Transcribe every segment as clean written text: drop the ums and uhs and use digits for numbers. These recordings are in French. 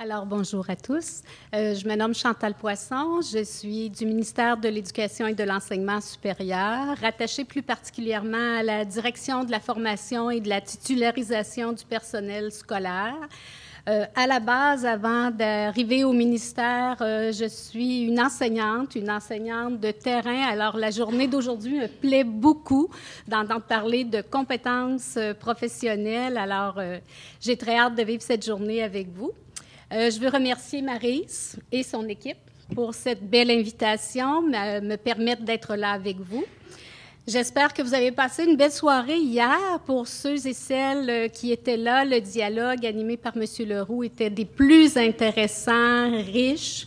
Alors, bonjour à tous. Je me nomme Chantal Poisson. Je suis du ministère de l'Éducation et de l'Enseignement supérieur, rattachée plus particulièrement à la direction de la formation et de la titularisation du personnel scolaire. À la base, avant d'arriver au ministère, je suis une enseignante de terrain. Alors, la journée d'aujourd'hui me plaît beaucoup d'entendre parler de compétences professionnelles. Alors, j'ai très hâte de vivre cette journée avec vous. Je veux remercier Maryse et son équipe pour cette belle invitation, me permettre d'être là avec vous. J'espère que vous avez passé une belle soirée hier. Pour ceux et celles qui étaient là, le dialogue animé par M. Leroux était des plus intéressants, riches.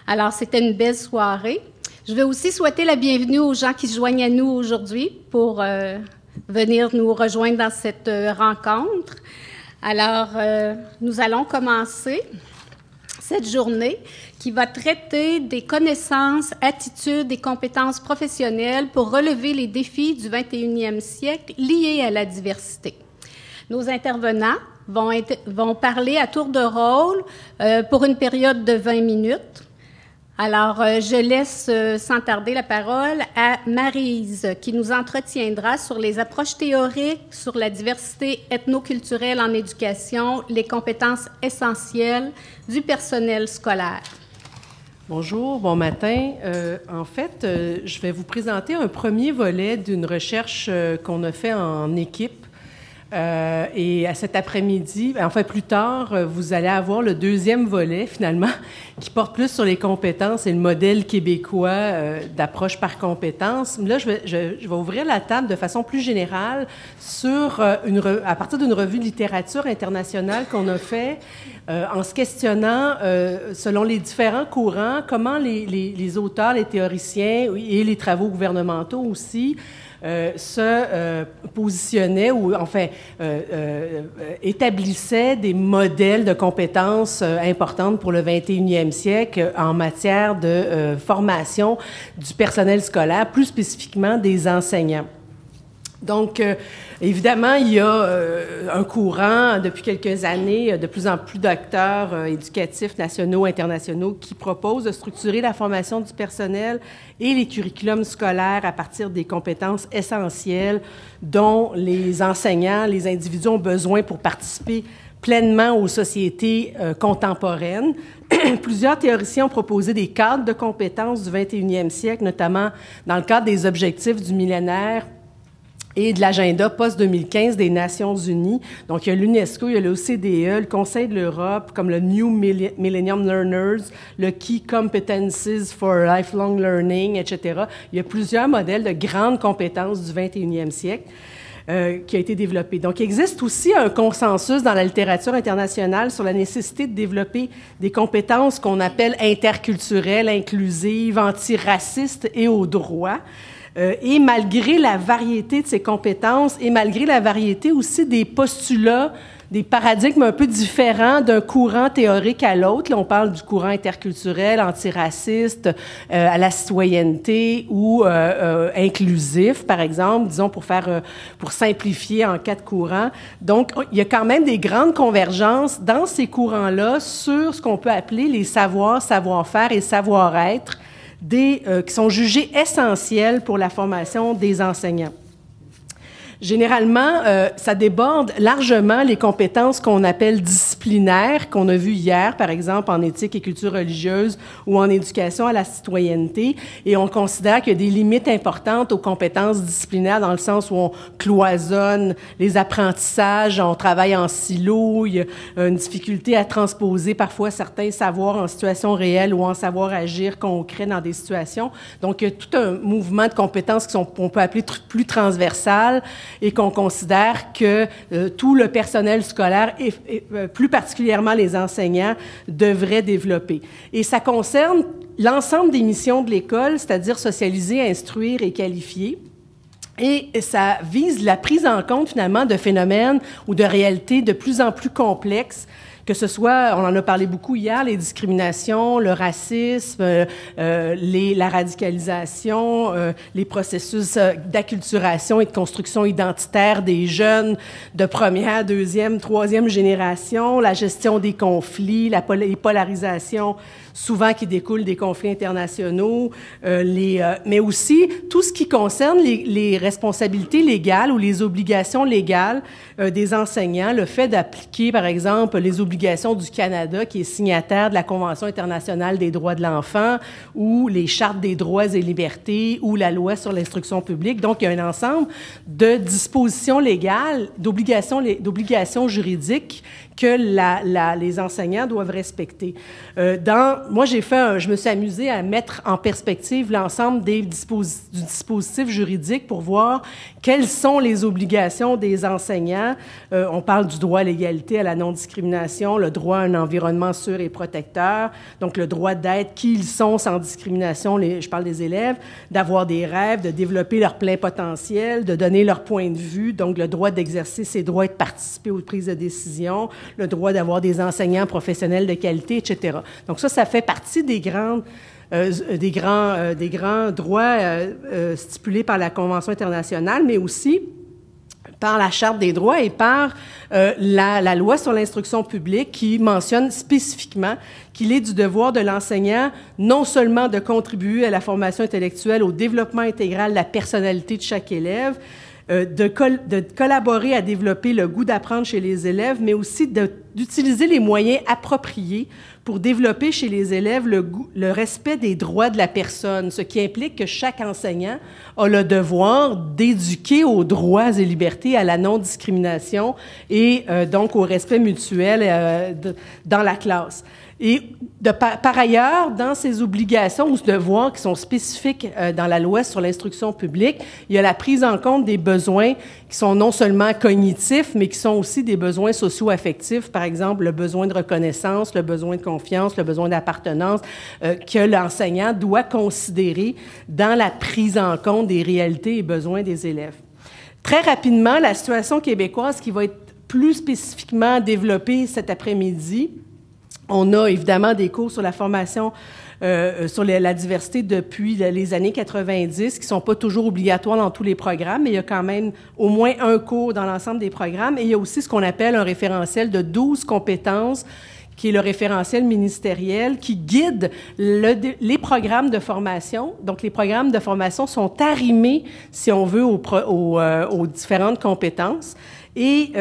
Alors, c'était une belle soirée. Je veux aussi souhaiter la bienvenue aux gens qui se joignent à nous aujourd'hui pour venir nous rejoindre dans cette rencontre. Alors, nous allons commencer cette journée qui va traiter des connaissances, attitudes et compétences professionnelles pour relever les défis du 21e siècle liés à la diversité. Nos intervenants vont parler à tour de rôle pour une période de 20 minutes. Alors, je laisse sans tarder la parole à Maryse, qui nous entretiendra sur les approches théoriques, sur la diversité ethnoculturelle en éducation, les compétences essentielles du personnel scolaire. Bonjour, bon matin. En fait, je vais vous présenter un premier volet d'une recherche qu'on a fait en équipe. Et à cet après-midi, enfin plus tard, vous allez avoir le deuxième volet, finalement, qui porte plus sur les compétences et le modèle québécois d'approche par compétences. Là, je vais ouvrir la table de façon plus générale sur à partir d'une revue de littérature internationale qu'on a fait en se questionnant, selon les différents courants, comment les auteurs, les théoriciens et les travaux gouvernementaux aussi se positionnaient ou, enfin, établissaient des modèles de compétences importantes pour le 21e siècle en matière de formation du personnel scolaire, plus spécifiquement des enseignants. Donc, évidemment, il y a un courant depuis quelques années, de plus en plus d'acteurs éducatifs nationaux, internationaux qui proposent de structurer la formation du personnel et les curriculums scolaires à partir des compétences essentielles dont les enseignants, les individus ont besoin pour participer pleinement aux sociétés contemporaines. Plusieurs théoriciens ont proposé des cadres de compétences du 21e siècle, notamment dans le cadre des objectifs du millénaire et de l'agenda post-2015 des Nations unies. Donc, il y a l'UNESCO, il y a l'OCDE, le Conseil de l'Europe, comme le New Millennium Learners, le Key Competencies for Lifelong Learning, etc. Il y a plusieurs modèles de grandes compétences du 21e siècle qui a été développé. Donc, il existe aussi un consensus dans la littérature internationale sur la nécessité de développer des compétences qu'on appelle interculturelles, inclusives, antiracistes et au droit. Et malgré la variété de ces compétences et malgré la variété aussi des postulats, des paradigmes un peu différents d'un courant théorique à l'autre, là, on parle du courant interculturel, antiraciste, à la citoyenneté ou inclusif, par exemple, disons pour simplifier en quatre courants. Donc, il y a quand même des grandes convergences dans ces courants-là sur ce qu'on peut appeler les savoirs, savoir-faire et savoir-être, qui sont jugés essentiels pour la formation des enseignants. Généralement, ça déborde largement les compétences qu'on appelle disciplinaires, qu'on a vues hier, par exemple, en éthique et culture religieuse ou en éducation à la citoyenneté. Et on considère qu'il y a des limites importantes aux compétences disciplinaires dans le sens où on cloisonne les apprentissages, on travaille en silo, il y a une difficulté à transposer parfois certains savoirs en situation réelle ou en savoir agir concret dans des situations. Donc, il y a tout un mouvement de compétences qu'on peut appeler plus transversales, et qu'on considère que tout le personnel scolaire, et plus particulièrement les enseignants, devraient développer. Et ça concerne l'ensemble des missions de l'école, c'est-à-dire socialiser, instruire et qualifier. Et ça vise la prise en compte, finalement, de phénomènes ou de réalités de plus en plus complexes que ce soit, on en a parlé beaucoup hier, les discriminations, le racisme, la radicalisation, les processus d'acculturation et de construction identitaire des jeunes de première, deuxième, troisième génération, la gestion des conflits, les polarisations souvent qui découlent des conflits internationaux, mais aussi tout ce qui concerne les responsabilités légales ou les obligations légales des enseignants, le fait d'appliquer, par exemple, les obligations du Canada, qui est signataire de la Convention internationale des droits de l'enfant, ou les chartes des droits et libertés, ou la loi sur l'instruction publique. Donc, il y a un ensemble de dispositions légales, d'obligations juridiques que les enseignants doivent respecter. Moi, je me suis amusée à mettre en perspective l'ensemble du dispositif juridique pour voir quelles sont les obligations des enseignants. On parle du droit à l'égalité, à la non-discrimination, le droit à un environnement sûr et protecteur, donc le droit d'être qui ils sont sans discrimination, je parle des élèves, d'avoir des rêves, de développer leur plein potentiel, de donner leur point de vue, donc le droit d'exercer ses droits et de participer aux prises de décision, le droit d'avoir des enseignants professionnels de qualité, etc. Donc ça fait partie des grands droits stipulés par la Convention internationale, mais aussi par la Charte des droits et par la loi sur l'instruction publique qui mentionne spécifiquement qu'il est du devoir de l'enseignant non seulement de contribuer à la formation intellectuelle, au développement intégral de la personnalité de chaque élève, de collaborer à développer le goût d'apprendre chez les élèves, mais aussi d'utiliser les moyens appropriés pour développer chez les élèves le respect des droits de la personne, ce qui implique que chaque enseignant a le devoir d'éduquer aux droits et libertés, à la non-discrimination et donc au respect mutuel dans la classe. Et par ailleurs, dans ces obligations ou devoirs qui sont spécifiques dans la loi sur l'instruction publique, il y a la prise en compte des besoins qui sont non seulement cognitifs, mais qui sont aussi des besoins socio-affectifs, par exemple le besoin de reconnaissance, le besoin de confiance, le besoin d'appartenance, que l'enseignant doit considérer dans la prise en compte des réalités et besoins des élèves. Très rapidement, la situation québécoise qui va être plus spécifiquement développée cet après-midi. On a évidemment des cours sur la formation sur la diversité depuis les années 90, qui sont pas toujours obligatoires dans tous les programmes, mais il y a quand même au moins un cours dans l'ensemble des programmes. Et il y a aussi ce qu'on appelle un référentiel de 12 compétences, qui est le référentiel ministériel, qui guide les programmes de formation. Donc, les programmes de formation sont arrimés, si on veut, aux différentes compétences. Et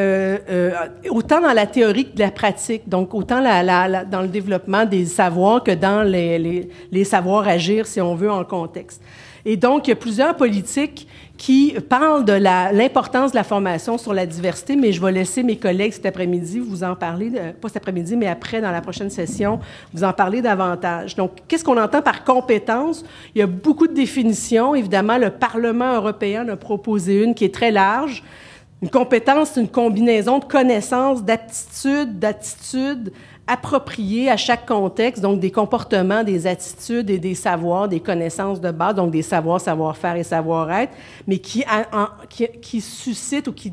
autant dans la théorie que de la pratique, donc autant dans le développement des savoirs que dans les savoirs agir, si on veut, en contexte. Et donc, il y a plusieurs politiques qui parlent de l'importance de la formation sur la diversité, mais je vais laisser mes collègues cet après-midi vous en parler, pas cet après-midi, mais après, dans la prochaine session, vous en parler davantage. Donc, qu'est-ce qu'on entend par compétence? Il y a beaucoup de définitions. Évidemment, le Parlement européen en a proposé une qui est très large. Une compétence, c'est une combinaison de connaissances, d'attitudes appropriées à chaque contexte, donc des comportements, des attitudes et des savoirs, des connaissances de base, donc des savoirs, savoir-faire et savoir-être, mais qui suscitent ou qui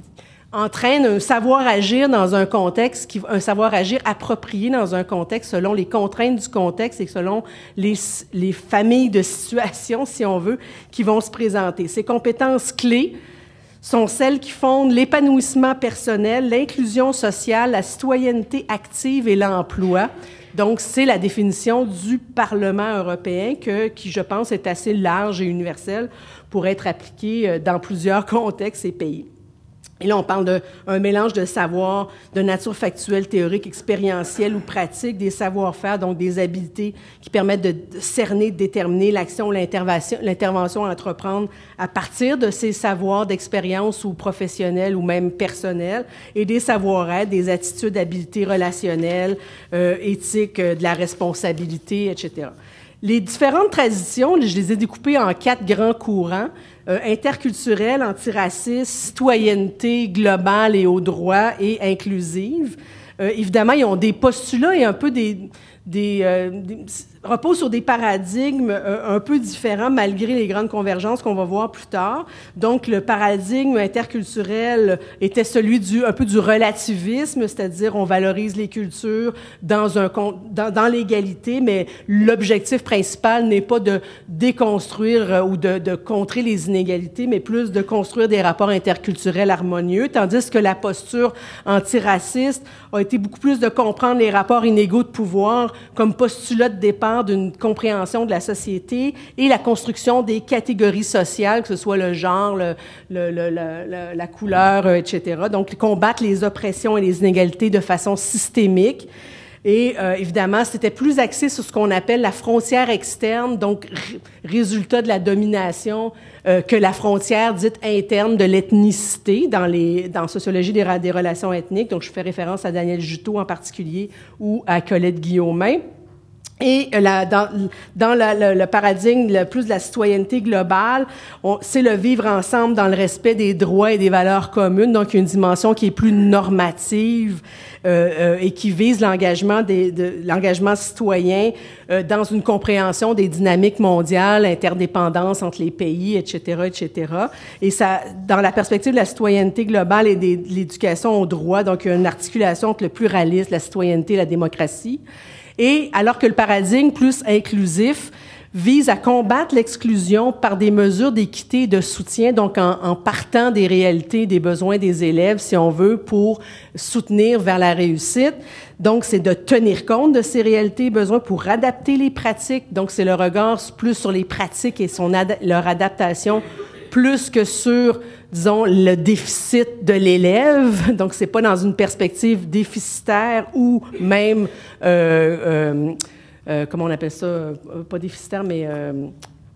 entraînent un savoir-agir dans un contexte, un savoir-agir approprié dans un contexte selon les contraintes du contexte et selon les familles de situations, si on veut, qui vont se présenter. Ces compétences clés sont celles qui fondent l'épanouissement personnel, l'inclusion sociale, la citoyenneté active et l'emploi. Donc, c'est la définition du Parlement européen qui, je pense, est assez large et universelle pour être appliquée dans plusieurs contextes et pays. Et là, on parle d'un mélange de savoirs de nature factuelle, théorique, expérientielle ou pratique, des savoir-faire, donc des habiletés qui permettent de cerner, de déterminer l'action, l'intervention à entreprendre à partir de ces savoirs d'expérience ou professionnels ou même personnels, et des savoir-être, des attitudes, habiletés relationnelles, éthiques, de la responsabilité, etc. Les différentes traditions, je les ai découpées en 4 grands courants. Interculturelle, antiracisme, citoyenneté globale et aux droits et inclusive. Évidemment, ils ont des postulats et un peu repose sur des paradigmes un peu différents malgré les grandes convergences qu'on va voir plus tard. Donc, le paradigme interculturel était celui un peu du relativisme, c'est-à-dire on valorise les cultures dans l'égalité, mais l'objectif principal n'est pas de déconstruire ou de contrer les inégalités, mais plus de construire des rapports interculturels harmonieux, tandis que la posture antiraciste a été beaucoup plus de comprendre les rapports inégaux de pouvoir comme postulat de départ d'une compréhension de la société et la construction des catégories sociales, que ce soit le genre, la couleur, etc. Donc, combattre les oppressions et les inégalités de façon systémique. Et évidemment, c'était plus axé sur ce qu'on appelle la frontière externe, donc résultat de la domination, que la frontière dite interne de l'ethnicité dans sociologie des relations ethniques. Donc, je fais référence à Daniel Juteau en particulier ou à Colette Guillaumin. Et dans le paradigme plus de la citoyenneté globale, c'est le vivre ensemble dans le respect des droits et des valeurs communes, donc une dimension qui est plus normative et qui vise l'engagement citoyen dans une compréhension des dynamiques mondiales, interdépendance entre les pays, etc., etc. Et ça, dans la perspective de la citoyenneté globale et de l'éducation aux droits, donc il y a une articulation entre le pluralisme, la citoyenneté et la démocratie. Et alors que le paradigme plus inclusif vise à combattre l'exclusion par des mesures d'équité et de soutien, donc en partant des réalités, des besoins des élèves, si on veut, pour soutenir vers la réussite. Donc, c'est de tenir compte de ces réalités et besoins pour adapter les pratiques. Donc, c'est le regard plus sur les pratiques et leur adaptation plus que sur, disons, le déficit de l'élève. Donc, c'est pas dans une perspective déficitaire ou même, comment on appelle ça, pas déficitaire, mais,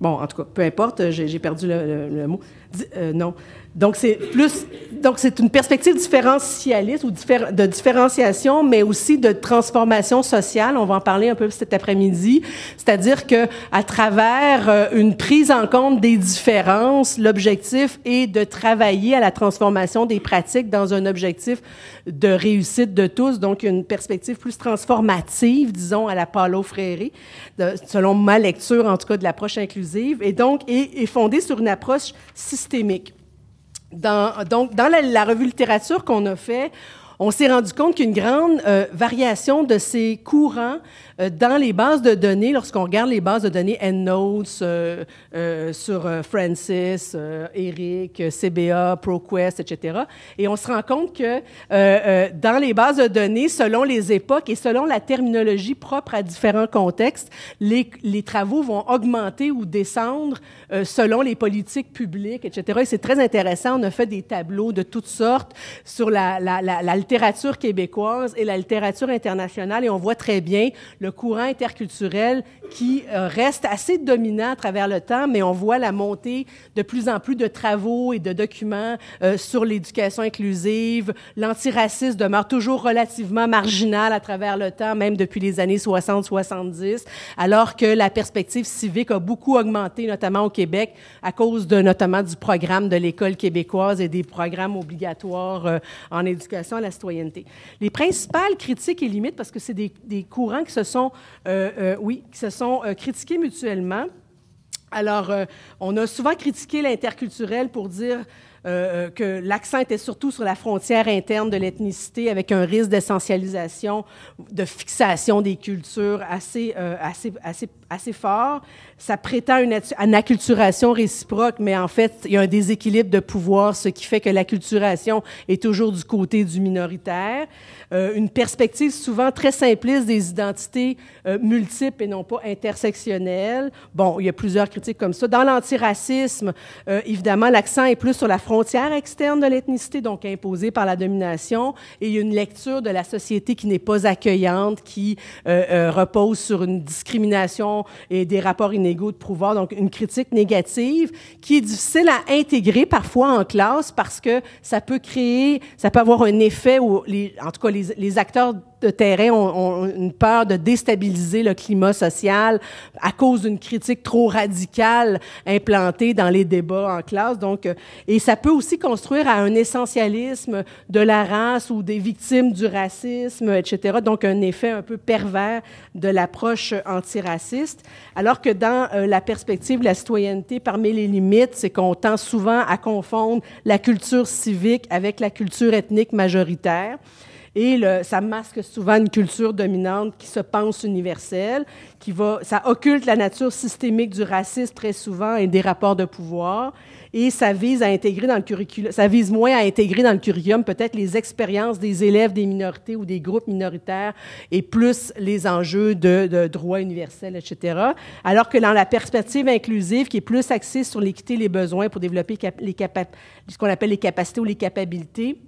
bon, en tout cas, peu importe, j'ai perdu le mot. Non. Donc, c'est une perspective différentialiste ou de différenciation, mais aussi de transformation sociale. On va en parler un peu cet après-midi. C'est-à-dire que, à travers une prise en compte des différences, l'objectif est de travailler à la transformation des pratiques dans un objectif de réussite de tous. Donc, une perspective plus transformative, disons, à la Paulo Freire, selon ma lecture, en tout cas, de l'approche inclusive, et donc, est fondée sur une approche systémique. Dans la revue littérature qu'on a fait, on s'est rendu compte qu'une grande variation de ces courants dans les bases de données, lorsqu'on regarde les bases de données EndNotes sur Francis, Eric, CBA, ProQuest, etc., et on se rend compte que dans les bases de données, selon les époques et selon la terminologie propre à différents contextes, les travaux vont augmenter ou descendre selon les politiques publiques, etc. Et c'est très intéressant. On a fait des tableaux de toutes sortes sur la littérature québécoise et la littérature internationale, et on voit très bien le courant interculturel qui reste assez dominant à travers le temps, mais on voit la montée de plus en plus de travaux et de documents sur l'éducation inclusive. L'antiracisme demeure toujours relativement marginal à travers le temps, même depuis les années 60-70, alors que la perspective civique a beaucoup augmenté, notamment au Québec, à cause notamment du programme de l'École québécoise et des programmes obligatoires en éducation à la citoyenneté. Les principales critiques et limites, parce que c'est des courants qui se sont critiqués mutuellement. Alors, on a souvent critiqué l'interculturel pour dire que l'accent était surtout sur la frontière interne de l'ethnicité, avec un risque d'essentialisation, de fixation des cultures assez fort. Ça prétend une acculturation réciproque, mais en fait, il y a un déséquilibre de pouvoir, ce qui fait que l'acculturation est toujours du côté du minoritaire. Une perspective souvent très simpliste des identités multiples et non pas intersectionnelles. Bon, il y a plusieurs critiques comme ça. Dans l'antiracisme, évidemment, l'accent est plus sur la frontière externe de l'ethnicité, donc imposée par la domination, et il y a une lecture de la société qui n'est pas accueillante, qui repose sur une discrimination et des rapports inégaux de pouvoir, donc une critique négative qui est difficile à intégrer parfois en classe parce que ça peut avoir un effet où, en tout cas, les acteurs de terrain ont une peur de déstabiliser le climat social à cause d'une critique trop radicale implantée dans les débats en classe. Donc, et ça peut aussi construire à un essentialisme de la race ou des victimes du racisme, etc. Donc, un effet un peu pervers de l'approche antiraciste. Alors que dans la perspective de la citoyenneté, parmi les limites, c'est qu'on tend souvent à confondre la culture civique avec la culture ethnique majoritaire. Et ça masque souvent une culture dominante qui se pense universelle, ça occulte la nature systémique du racisme très souvent et des rapports de pouvoir. Et ça vise à intégrer dans le curriculum, ça vise moins à intégrer dans le curriculum peut-être les expériences des élèves des minorités ou des groupes minoritaires et plus les enjeux de droits universels, etc. Alors que dans la perspective inclusive, qui est plus axée sur l'équité et les besoins pour développer ce qu'on appelle les capacités ou les capabilités,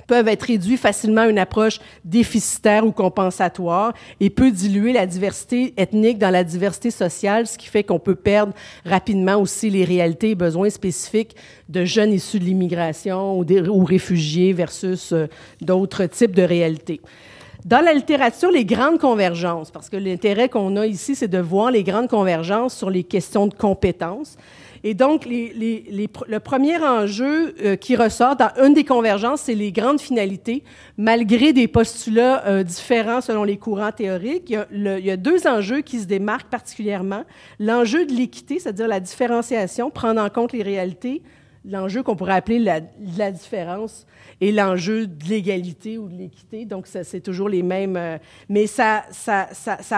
peuvent être réduits facilement à une approche déficitaire ou compensatoire et peut diluer la diversité ethnique dans la diversité sociale, ce qui fait qu'on peut perdre rapidement aussi les réalités et besoins spécifiques de jeunes issus de l'immigration ou réfugiés versus d'autres types de réalités. Dans la littérature, les grandes convergences, parce que l'intérêt qu'on a ici, c'est de voir les grandes convergences sur les questions de compétences. Et donc, le premier enjeu qui ressort dans une des convergences, c'est les grandes finalités. Malgré des postulats différents selon les courants théoriques, il y a deux enjeux qui se démarquent particulièrement. L'enjeu de l'équité, c'est-à-dire la différenciation, prendre en compte les réalités, l'enjeu qu'on pourrait appeler la différence, et l'enjeu de l'égalité ou de l'équité. Donc, c'est toujours les mêmes. Mais ça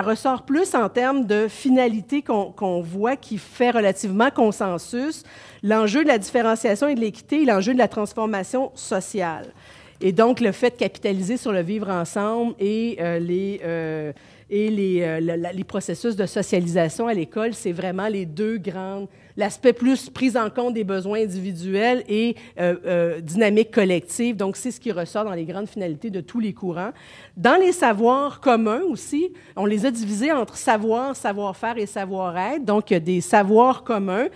ressort plus en termes de finalité qu'on voit qui fait relativement consensus. L'enjeu de la différenciation et de l'équité et l'enjeu de la transformation sociale. Et donc, le fait de capitaliser sur le vivre ensemble et les processus de socialisation à l'école, c'est vraiment les deux grandes... L'aspect plus prise en compte des besoins individuels et dynamique collective. Donc, c'est ce qui ressort dans les grandes finalités de tous les courants. Dans les savoirs communs aussi, on les a divisés entre savoir, savoir-faire et savoir-être. Donc, il y a des savoirs communs.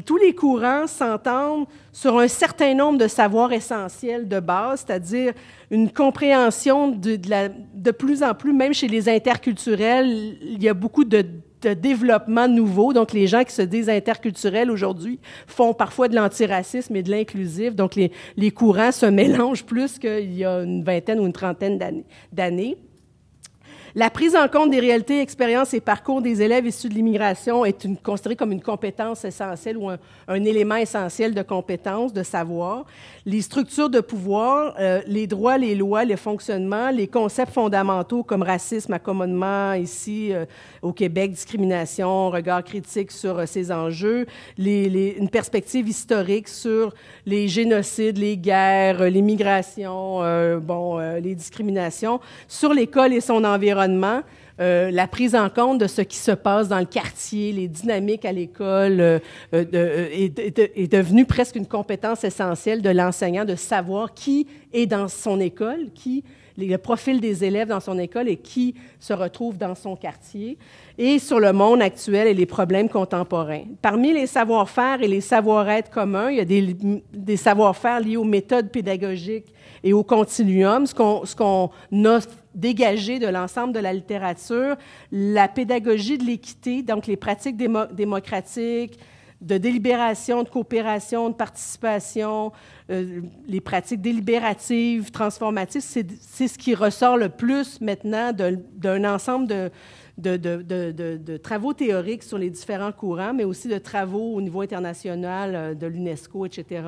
Tous les courants s'entendent sur un certain nombre de savoirs essentiels de base, c'est-à-dire une compréhension de plus en plus, même chez les interculturels, il y a beaucoup de développement nouveau. Donc, les gens qui se disent interculturels aujourd'hui font parfois de l'antiracisme et de l'inclusif. Donc, les courants se mélangent plus qu'il y a une vingtaine ou une trentaine d'années. La prise en compte des réalités, expériences et parcours des élèves issus de l'immigration est considérée comme une compétence essentielle ou un élément essentiel de compétence, de savoir. Les structures de pouvoir, les droits, les lois, le fonctionnement, les concepts fondamentaux comme racisme, accommodement ici au Québec, discrimination, regard critique sur ces enjeux, une perspective historique sur les génocides, les guerres, les migrations, les discriminations, sur l'école et son environnement, la prise en compte de ce qui se passe dans le quartier, les dynamiques à l'école est devenue presque une compétence essentielle de l'enseignant de savoir qui est dans son école, le profil des élèves dans son école et qui se retrouve dans son quartier, et sur le monde actuel et les problèmes contemporains. Parmi les savoir-faire et les savoir-être communs, il y a des savoir-faire liés aux méthodes pédagogiques et au continuum, ce qu'on a dégagé de l'ensemble de la littérature, la pédagogie de l'équité, donc les pratiques démocratiques, de délibération, de coopération, de participation, les pratiques délibératives, transformatives, c'est ce qui ressort le plus maintenant d'un ensemble de travaux théoriques sur les différents courants, mais aussi de travaux au niveau international de l'UNESCO, etc.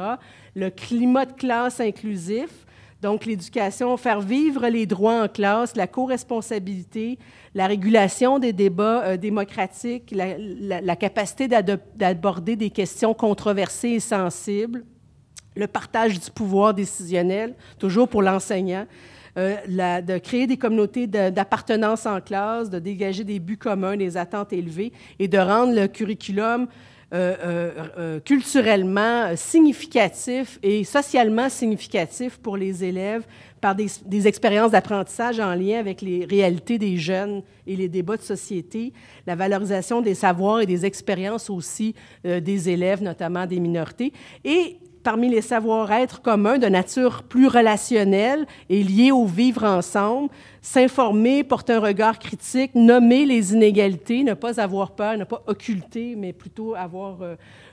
Le climat de classe inclusif, donc l'éducation, faire vivre les droits en classe, la co-responsabilité, la régulation des débats démocratiques, la capacité d'aborder des questions controversées et sensibles, le partage du pouvoir décisionnel, toujours pour l'enseignant, de créer des communautés d'appartenance en classe, de dégager des buts communs, des attentes élevées et de rendre le curriculum culturellement significatif et socialement significatif pour les élèves par des expériences d'apprentissage en lien avec les réalités des jeunes et les débats de société, la valorisation des savoirs et des expériences aussi des élèves, notamment des minorités. Et parmi les savoir-être communs de nature plus relationnelle et liés au vivre ensemble, s'informer, porter un regard critique, nommer les inégalités, ne pas avoir peur, ne pas occulter, mais plutôt avoir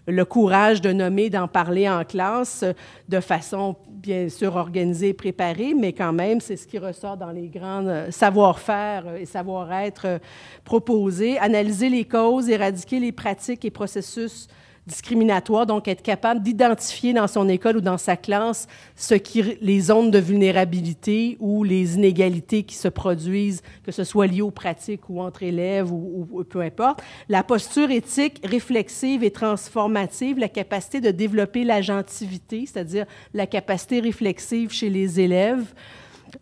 le courage de nommer, d'en parler en classe de façon bien sûr organisée et préparée, mais quand même, c'est ce qui ressort dans les grands savoir-faire et savoir-être proposés. Analyser les causes, éradiquer les pratiques et processus discriminatoire, donc être capable d'identifier dans son école ou dans sa classe les zones de vulnérabilité ou les inégalités qui se produisent, que ce soit lié aux pratiques ou entre élèves ou peu importe. La posture éthique, réflexive et transformative, la capacité de développer l'agentivité, c'est-à-dire la capacité réflexive chez les élèves.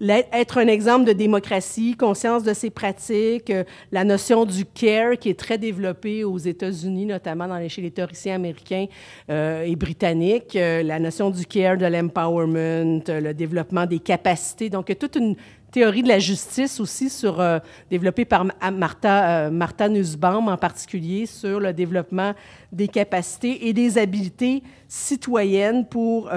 Être un exemple de démocratie, conscience de ses pratiques, la notion du care qui est très développée aux États-Unis, notamment chez les théoriciens américains et britanniques, la notion du care, de l'empowerment, le développement des capacités. Donc, il y a toute une théorie de la justice aussi développée par Martha Nussbaum en particulier sur le développement des capacités et des habiletés citoyennes pour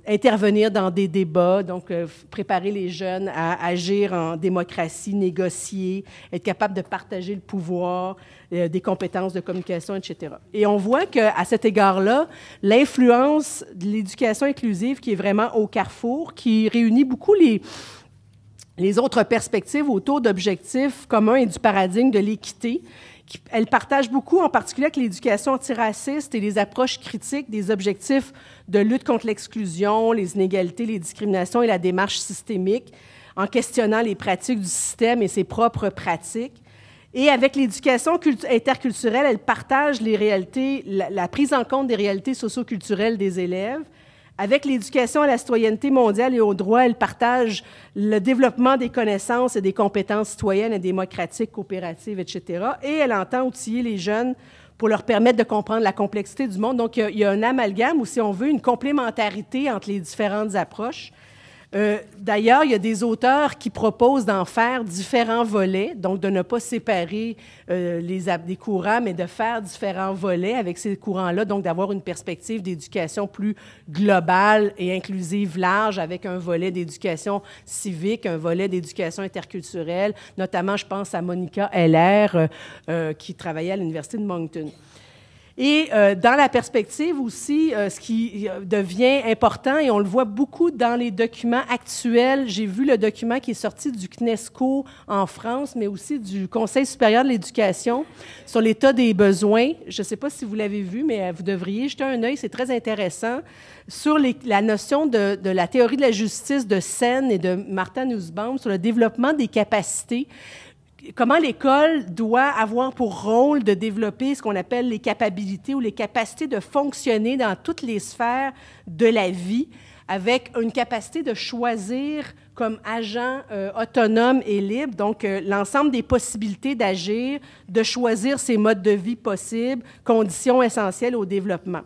intervenir dans des débats, donc préparer les jeunes à agir en démocratie, négocier, être capable de partager le pouvoir, des compétences de communication, etc. Et on voit qu'à cet égard-là, l'influence de l'éducation inclusive qui est vraiment au carrefour, qui réunit beaucoup les autres perspectives autour d'objectifs communs et du paradigme de l'équité. Elle partage beaucoup, en particulier avec l'éducation antiraciste et les approches critiques des objectifs de lutte contre l'exclusion, les inégalités, les discriminations et la démarche systémique, en questionnant les pratiques du système et ses propres pratiques. Et avec l'éducation interculturelle, elle partage les réalités, la prise en compte des réalités socioculturelles des élèves. Avec l'éducation à la citoyenneté mondiale et aux droits, elle partage le développement des connaissances et des compétences citoyennes et démocratiques, coopératives, etc. Et elle entend outiller les jeunes pour leur permettre de comprendre la complexité du monde. Donc, il y a un amalgame ou, si on veut, une complémentarité entre les différentes approches. D'ailleurs, il y a des auteurs qui proposent d'en faire différents volets, donc de ne pas séparer les courants, mais de faire différents volets avec ces courants-là, donc d'avoir une perspective d'éducation plus globale et inclusive, large, avec un volet d'éducation civique, un volet d'éducation interculturelle. Notamment, je pense à Monica Heller, qui travaillait à l'Université de Moncton. Et dans la perspective aussi, ce qui devient important, et on le voit beaucoup dans les documents actuels, j'ai vu le document qui est sorti du CNESCO en France, mais aussi du Conseil supérieur de l'éducation sur l'état des besoins. Je ne sais pas si vous l'avez vu, mais vous devriez jeter un œil, c'est très intéressant, sur la notion de la théorie de la justice de Sen et de Martha Nussbaum sur le développement des capacités. Comment l'école doit avoir pour rôle de développer ce qu'on appelle les capabilités ou les capacités de fonctionner dans toutes les sphères de la vie, avec une capacité de choisir comme agent autonome et libre, donc l'ensemble des possibilités d'agir, de choisir ses modes de vie possibles, conditions essentielles au développement.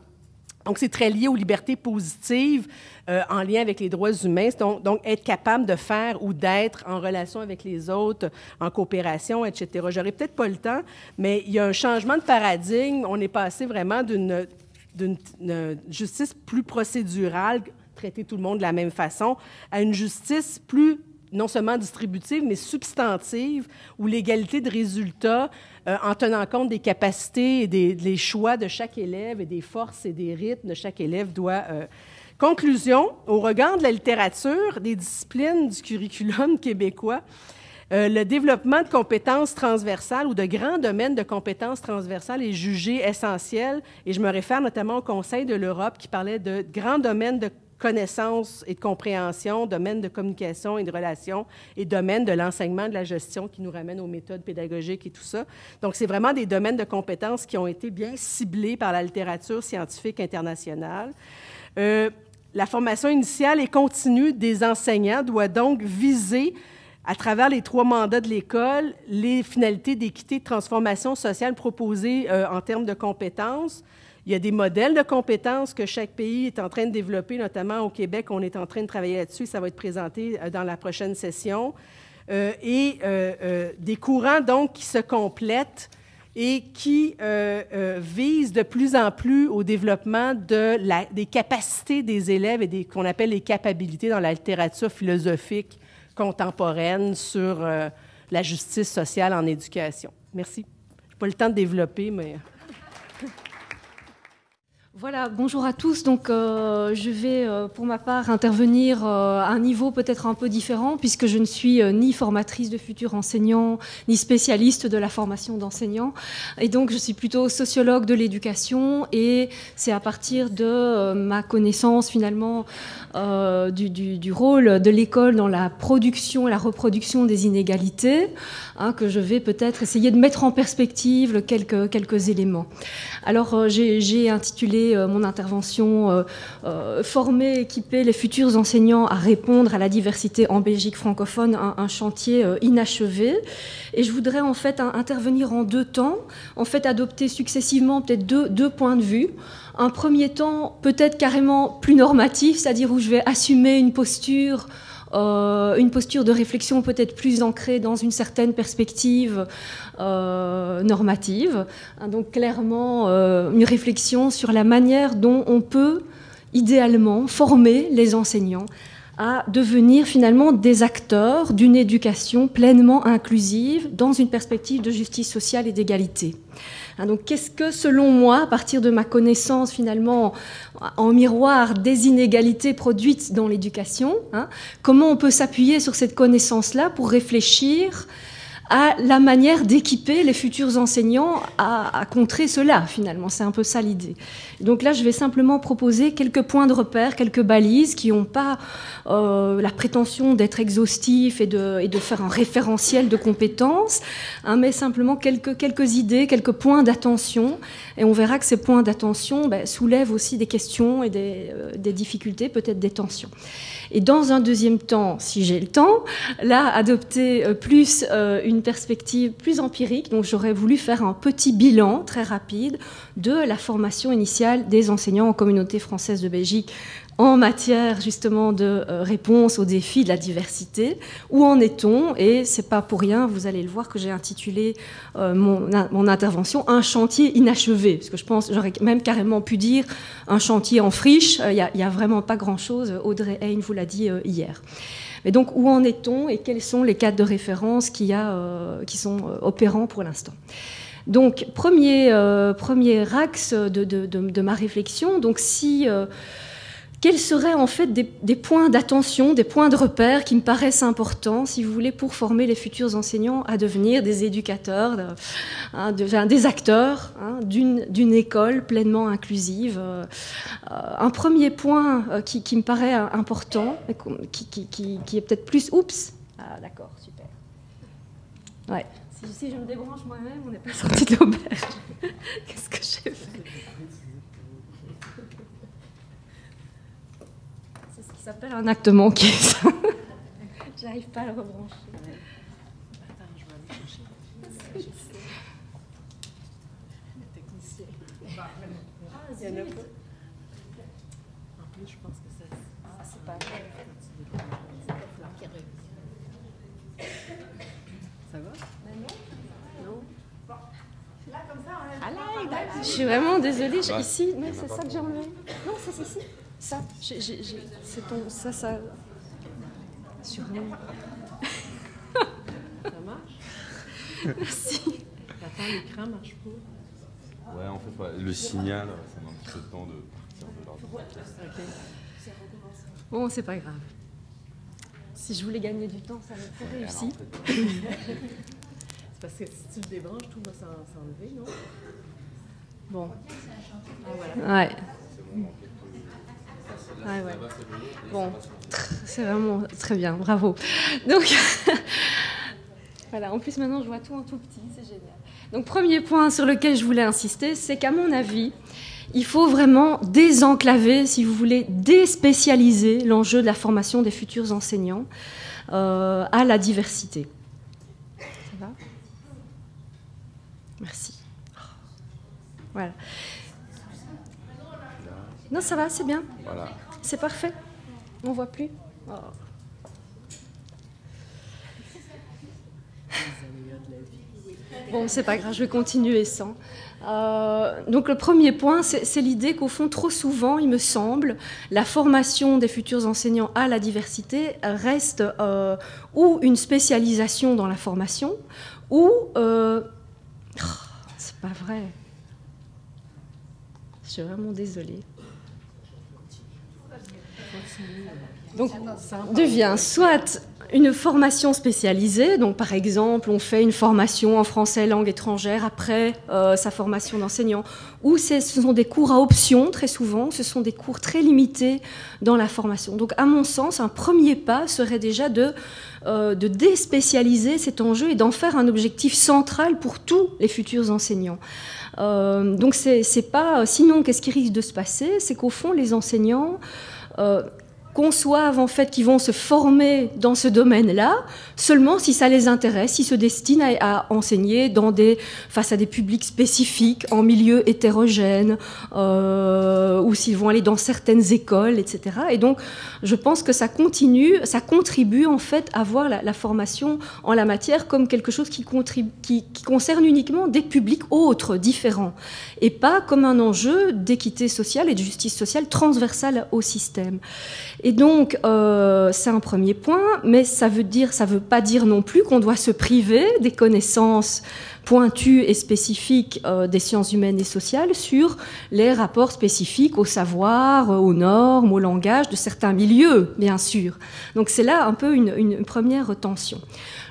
Donc, c'est très lié aux libertés positives en lien avec les droits humains. Donc, être capable de faire ou d'être en relation avec les autres, en coopération, etc. J'aurais peut-être pas le temps, mais il y a un changement de paradigme. On est passé vraiment d'une justice plus procédurale, traiter tout le monde de la même façon, à une justice plus non seulement distributive, mais substantive, où l'égalité de résultats, en tenant compte des capacités et des choix de chaque élève et des forces et des rythmes de chaque élève doit... Conclusion, au regard de la littérature, des disciplines du curriculum québécois, le développement de compétences transversales ou de grands domaines de compétences transversales est jugé essentiel, et je me réfère notamment au Conseil de l'Europe qui parlait de grands domaines de connaissance et de compréhension, domaine de communication et de relations, et domaine de l'enseignement, de la gestion, qui nous ramène aux méthodes pédagogiques et tout ça. Donc, c'est vraiment des domaines de compétences qui ont été bien ciblés par la littérature scientifique internationale. La formation initiale et continue des enseignants doit donc viser, à travers les 3 mandats de l'école, les finalités d'équité et de transformation sociale proposées en termes de compétences. Il y a des modèles de compétences que chaque pays est en train de développer, notamment au Québec, on est en train de travailler là-dessus, ça va être présenté dans la prochaine session. Des courants, donc, qui se complètent et qui vise de plus en plus au développement des capacités des élèves et qu'on appelle les capabilités dans la littérature philosophique contemporaine sur la justice sociale en éducation. Merci. Je n'ai pas le temps de développer, mais... Voilà, bonjour à tous. Donc, je vais, pour ma part, intervenir à un niveau peut-être un peu différent, puisque je ne suis ni formatrice de futurs enseignants, ni spécialiste de la formation d'enseignants. Et donc, je suis plutôt sociologue de l'éducation, et c'est à partir de ma connaissance, finalement, du rôle de l'école dans la production et la reproduction des inégalités, que je vais peut-être essayer de mettre en perspective quelques éléments. Alors, j'ai intitulé mon intervention former, équiper les futurs enseignants à répondre à la diversité en Belgique francophone, un chantier inachevé. Et je voudrais en fait intervenir en deux temps, en fait adopter successivement peut-être deux points de vue. Un premier temps peut-être carrément plus normatif, c'est-à-dire où je vais assumer une posture de réflexion peut-être plus ancrée dans une certaine perspective normative. Donc clairement, une réflexion sur la manière dont on peut idéalement former les enseignants à devenir finalement des acteurs d'une éducation pleinement inclusive dans une perspective de justice sociale et d'égalité. Donc qu'est-ce que, selon moi, à partir de ma connaissance finalement en miroir des inégalités produites dans l'éducation, comment on peut s'appuyer sur cette connaissance-là pour réfléchir à la manière d'équiper les futurs enseignants à contrer cela, finalement. C'est un peu ça l'idée. Donc là, je vais simplement proposer quelques points de repère, quelques balises qui n'ont pas la prétention d'être exhaustifs et de faire un référentiel de compétences, mais simplement quelques idées, quelques points d'attention. Et on verra que ces points d'attention soulèvent aussi des questions et des difficultés, peut-être des tensions. Et dans un deuxième temps, si j'ai le temps, là, adopter plus une perspective plus empirique. Donc, j'aurais voulu faire un petit bilan très rapide de la formation initiale des enseignants en communauté française de Belgique en matière justement de réponse aux défis de la diversité. Où en est-on? Et c'est pas pour rien, vous allez le voir, que j'ai intitulé mon intervention « Un chantier inachevé », parce que je pense, j'aurais même carrément pu dire « un chantier en friche ». Il y a vraiment pas grand-chose, Audrey Hayne vous l'a dit hier. Mais donc, où en est-on et quels sont les cadres de référence qui sont opérants pour l'instant? Donc, premier axe de ma réflexion, donc quels seraient en fait des points d'attention, des points de repère qui me paraissent importants, si vous voulez, pour former les futurs enseignants à devenir des éducateurs, des acteurs d'une école pleinement inclusive. Un premier point qui me paraît important, qui est peut-être plus... Oups. Ah, d'accord, super. Ouais. Si je me débranche moi-même, on n'est pas sorti de l'auberge. Qu'est-ce que j'ai fait? C'est ce qui s'appelle un acte manqué, ça. J'arrive pas à le rebrancher. Attends, je vais aller chercher. Le technicien. Il y en a pas. En plus, je pense que c'est pas grave. Ça va? Non. Là, comme ça, Je suis vraiment désolée. Ici, mais c'est ça que j'ai enlevé. Non, c'est ici. Ça, c'est ton... Ça... Sûrement. Ça marche? Merci. Attends, l'écran marche pas. Ouais, en fait, le signal, ça met un petit peu de temps de partir de l'ordre. OK. Bon, c'est pas grave. Si je voulais gagner du temps, ça m'aurait réussi. C'est parce que si tu le débranches, tout va s'enlever, non? Bon. Ah, voilà. Ouais. Ouais. Bon, c'est vraiment très bien, bravo. Donc, voilà, en plus maintenant je vois tout en tout petit, c'est génial. Donc, premier point sur lequel je voulais insister, c'est qu'à mon avis, il faut vraiment désenclaver, si vous voulez, déspécialiser l'enjeu de la formation des futurs enseignants à la diversité. Ça va? Merci. Voilà. Non, ça va, c'est bien. Voilà. C'est parfait. On ne voit plus. Oh. Bon, c'est pas grave, je vais continuer sans. Donc le premier point, c'est l'idée qu'au fond, trop souvent, il me semble, la formation des futurs enseignants à la diversité reste ou une spécialisation dans la formation, ou... c'est pas vrai. Je suis vraiment désolée. Donc, devient soit une formation spécialisée, donc par exemple, on fait une formation en français langue étrangère après sa formation d'enseignant, ou ce sont des cours à option, très souvent, ce sont des cours très limités dans la formation. Donc, à mon sens, un premier pas serait déjà de déspécialiser cet enjeu et d'en faire un objectif central pour tous les futurs enseignants. Donc, c'est pas... Sinon, qu'est-ce qui risque de se passer? C'est qu'au fond, les enseignants... conçoivent en fait qu'ils vont se former dans ce domaine-là seulement si ça les intéresse, s'ils se destinent à enseigner face à des publics spécifiques, en milieu hétérogène, ou s'ils vont aller dans certaines écoles, etc. Et donc, je pense que ça contribue en fait à voir la formation en la matière comme quelque chose qui concerne uniquement des publics autres, différents, et pas comme un enjeu d'équité sociale et de justice sociale transversale au système. Et donc, c'est un premier point, mais ça veut pas dire non plus qu'on doit se priver des connaissances pointues et spécifiques des sciences humaines et sociales sur les rapports spécifiques au savoir, aux normes, au langage de certains milieux, bien sûr. Donc c'est là un peu une première tension.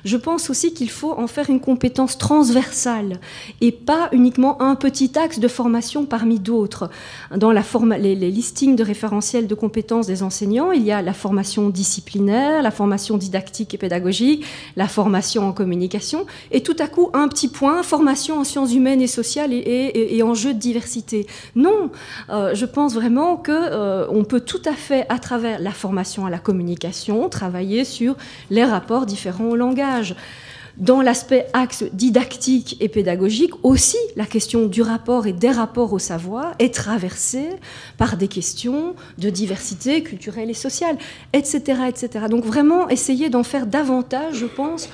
Je pense aussi qu'il faut en faire une compétence transversale et pas uniquement un petit axe de formation parmi d'autres. Dans les listings de référentiels de compétences des enseignants, il y a la formation disciplinaire, la formation didactique et pédagogique, la formation en communication, et tout à coup, un petit point, formation en sciences humaines et sociales et enjeux de diversité. Non, je pense vraiment qu'on peut tout à fait, à travers la formation à la communication, travailler sur les rapports différents au langage. Dans l'aspect axe didactique et pédagogique, aussi, la question du rapport et des rapports au savoir est traversée par des questions de diversité culturelle et sociale, etc., etc. Donc vraiment, essayer d'en faire davantage, je pense,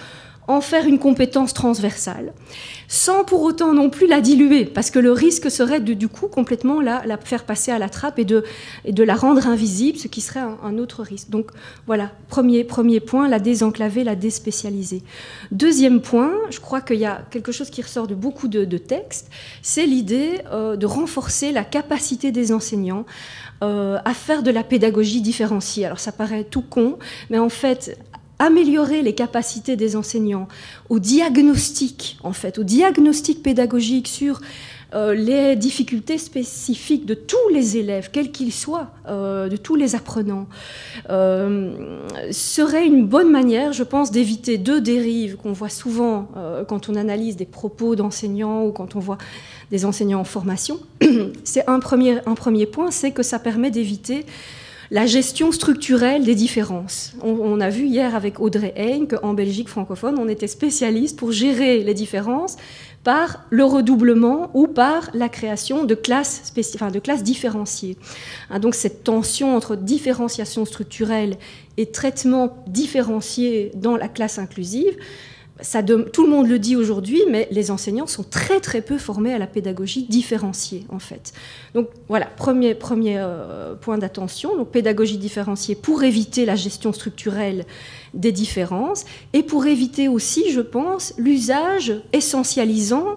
en faire une compétence transversale, sans pour autant non plus la diluer, parce que le risque serait de, du coup, complètement la faire passer à la trappe et de la rendre invisible, ce qui serait un autre risque. Donc voilà, premier point, la désenclaver, la déspécialiser. Deuxième point, je crois qu'il y a quelque chose qui ressort de beaucoup de textes, c'est l'idée de renforcer la capacité des enseignants à faire de la pédagogie différenciée. Alors ça paraît tout con, mais en fait... améliorer les capacités des enseignants au diagnostic, en fait, au diagnostic pédagogique sur les difficultés spécifiques de tous les élèves, quels qu'ils soient, de tous les apprenants, serait une bonne manière, je pense, d'éviter deux dérives qu'on voit souvent quand on analyse des propos d'enseignants ou quand on voit des enseignants en formation. C'est un premier point, c'est que ça permet d'éviter la gestion structurelle des différences. On a vu hier avec Audrey Hein qu'en Belgique francophone, on était spécialiste pour gérer les différences par le redoublement ou par la création de classes différenciées. Donc cette tension entre différenciation structurelle et traitement différencié dans la classe inclusive, tout le monde le dit aujourd'hui, mais les enseignants sont très très peu formés à la pédagogie différenciée en fait. Donc voilà, premier point d'attention, donc pédagogie différenciée pour éviter la gestion structurelle des différences et pour éviter aussi, je pense, l'usage essentialisant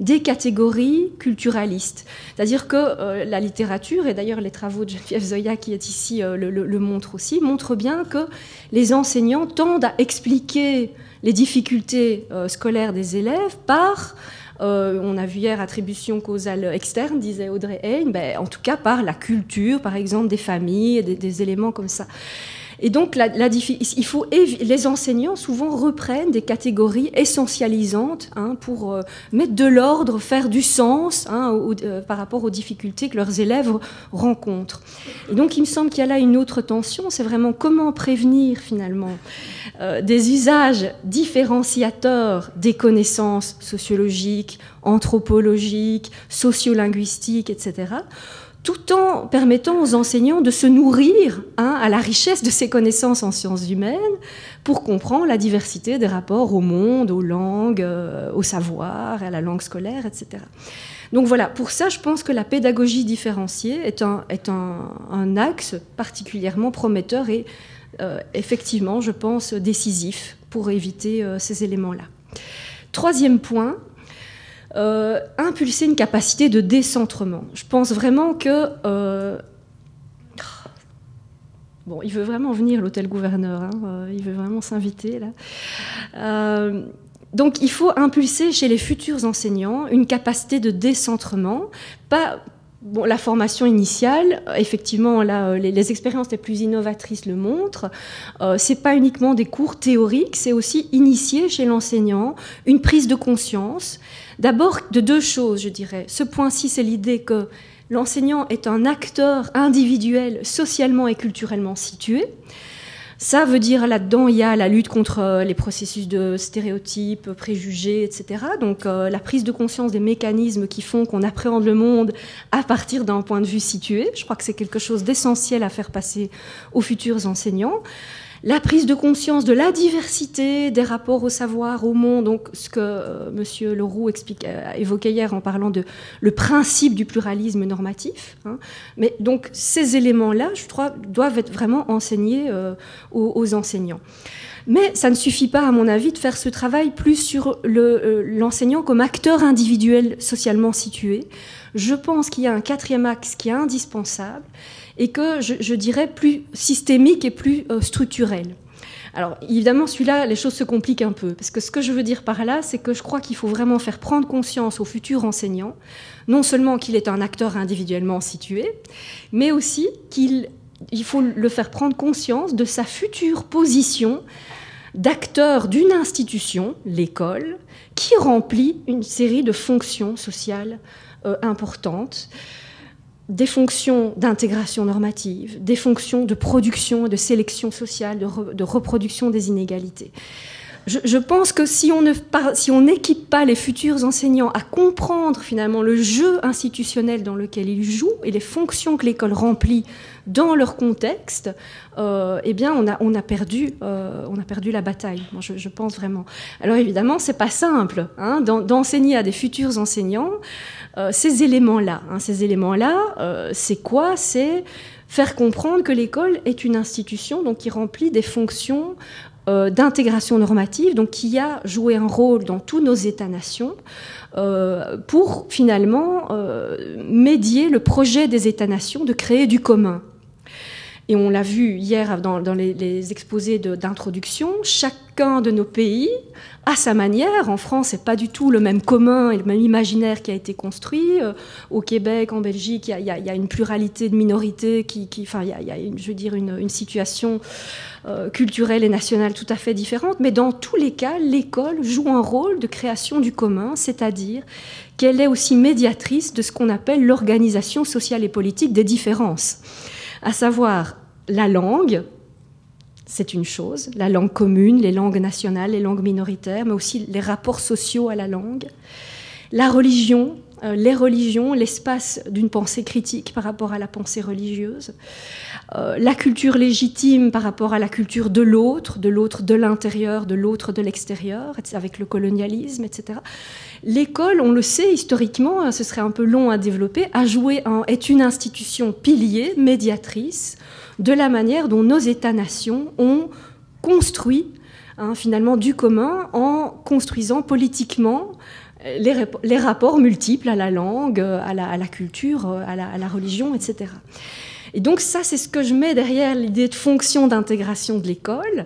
des catégories culturalistes. C'est-à-dire que la littérature, et d'ailleurs les travaux de Geneviève Zoya qui est ici le montrent aussi, montrent bien que les enseignants tendent à expliquer les difficultés scolaires des élèves par, on a vu hier, attribution causale externe, disait Audrey Hein, en tout cas par la culture, par exemple, des familles, des éléments comme ça. Et donc, les enseignants souvent reprennent des catégories essentialisantes pour mettre de l'ordre, faire du sens par rapport aux difficultés que leurs élèves rencontrent. Et donc, il me semble qu'il y a là une autre tension, c'est vraiment comment prévenir finalement des usages différenciateurs des connaissances sociologiques, anthropologiques, sociolinguistiques, etc., tout en permettant aux enseignants de se nourrir à la richesse de ces connaissances en sciences humaines pour comprendre la diversité des rapports au monde, aux langues, au savoir, à la langue scolaire, etc. Donc voilà, pour ça, je pense que la pédagogie différenciée est un axe particulièrement prometteur et effectivement, je pense, décisif pour éviter ces éléments-là. Troisième point, impulser une capacité de décentrement. Je pense vraiment que... Bon, il veut vraiment venir, l'hôtel-gouverneur, hein, il veut vraiment s'inviter, là. Donc, il faut impulser chez les futurs enseignants une capacité de décentrement, pas... Bon, la formation initiale, effectivement, là, les expériences les plus innovatrices le montrent. C'est pas uniquement des cours théoriques, c'est aussi initier chez l'enseignant une prise de conscience. D'abord, de deux choses, je dirais. Ce point-ci, c'est l'idée que l'enseignant est un acteur individuel, socialement et culturellement situé. Ça veut dire, là-dedans, il y a la lutte contre les processus de stéréotypes, préjugés, etc. Donc, la prise de conscience des mécanismes qui font qu'on appréhende le monde à partir d'un point de vue situé. Je crois que c'est quelque chose d'essentiel à faire passer aux futurs enseignants. La prise de conscience de la diversité des rapports au savoir, au monde, donc ce que M. Leroux évoquait hier en parlant de le principe du pluralisme normatif. Hein. Mais donc ces éléments-là, je crois, doivent être vraiment enseignés aux enseignants. Mais ça ne suffit pas, à mon avis, de faire ce travail plus sur l'enseignant comme acteur individuel socialement situé. Je pense qu'il y a un quatrième axe qui est indispensable et que je dirais plus systémique et plus structurel. Alors évidemment, celui-là, les choses se compliquent un peu, parce que ce que je veux dire par là, c'est que je crois qu'il faut vraiment faire prendre conscience au futur enseignant, non seulement qu'il est un acteur individuellement situé, mais aussi qu'il faut le faire prendre conscience de sa future position d'acteur d'une institution, l'école, qui remplit une série de fonctions sociales importantes, des fonctions d'intégration normative, des fonctions de production et de sélection sociale, de reproduction des inégalités. Je pense que si on n'équipe pas les futurs enseignants à comprendre finalement le jeu institutionnel dans lequel ils jouent et les fonctions que l'école remplit dans leur contexte, eh bien on a perdu la bataille. Moi, je pense vraiment. Alors évidemment, c'est pas simple hein, d'enseigner à des futurs enseignants ces éléments-là. Hein, ces éléments-là, c'est quoi ? C'est faire comprendre que l'école est une institution donc qui remplit des fonctions d'intégration normative, donc qui a joué un rôle dans tous nos États-nations pour finalement médier le projet des États-nations de créer du commun. Et on l'a vu hier dans les exposés d'introduction, chacun de nos pays, à sa manière, en France, c'est pas du tout le même commun et le même imaginaire qui a été construit. Au Québec, en Belgique, il y a une pluralité de minorités enfin, il y a une situation culturelle et nationale tout à fait différente. Mais dans tous les cas, l'école joue un rôle de création du commun, c'est-à-dire qu'elle est aussi médiatrice de ce qu'on appelle l'organisation sociale et politique des différences. À savoir la langue, c'est une chose, la langue commune, les langues nationales, les langues minoritaires, mais aussi les rapports sociaux à la langue, la religion, les religions, l'espace d'une pensée critique par rapport à la pensée religieuse, la culture légitime par rapport à la culture de l'autre de l'intérieur, de l'autre de l'extérieur, avec le colonialisme, etc. L'école, on le sait historiquement, ce serait un peu long à développer, est une institution pilier, médiatrice, de la manière dont nos États-nations ont construit finalement du commun en construisant politiquement les rapports multiples à la langue, à la culture, à la religion, etc. Et donc ça, c'est ce que je mets derrière l'idée de fonction d'intégration de l'école.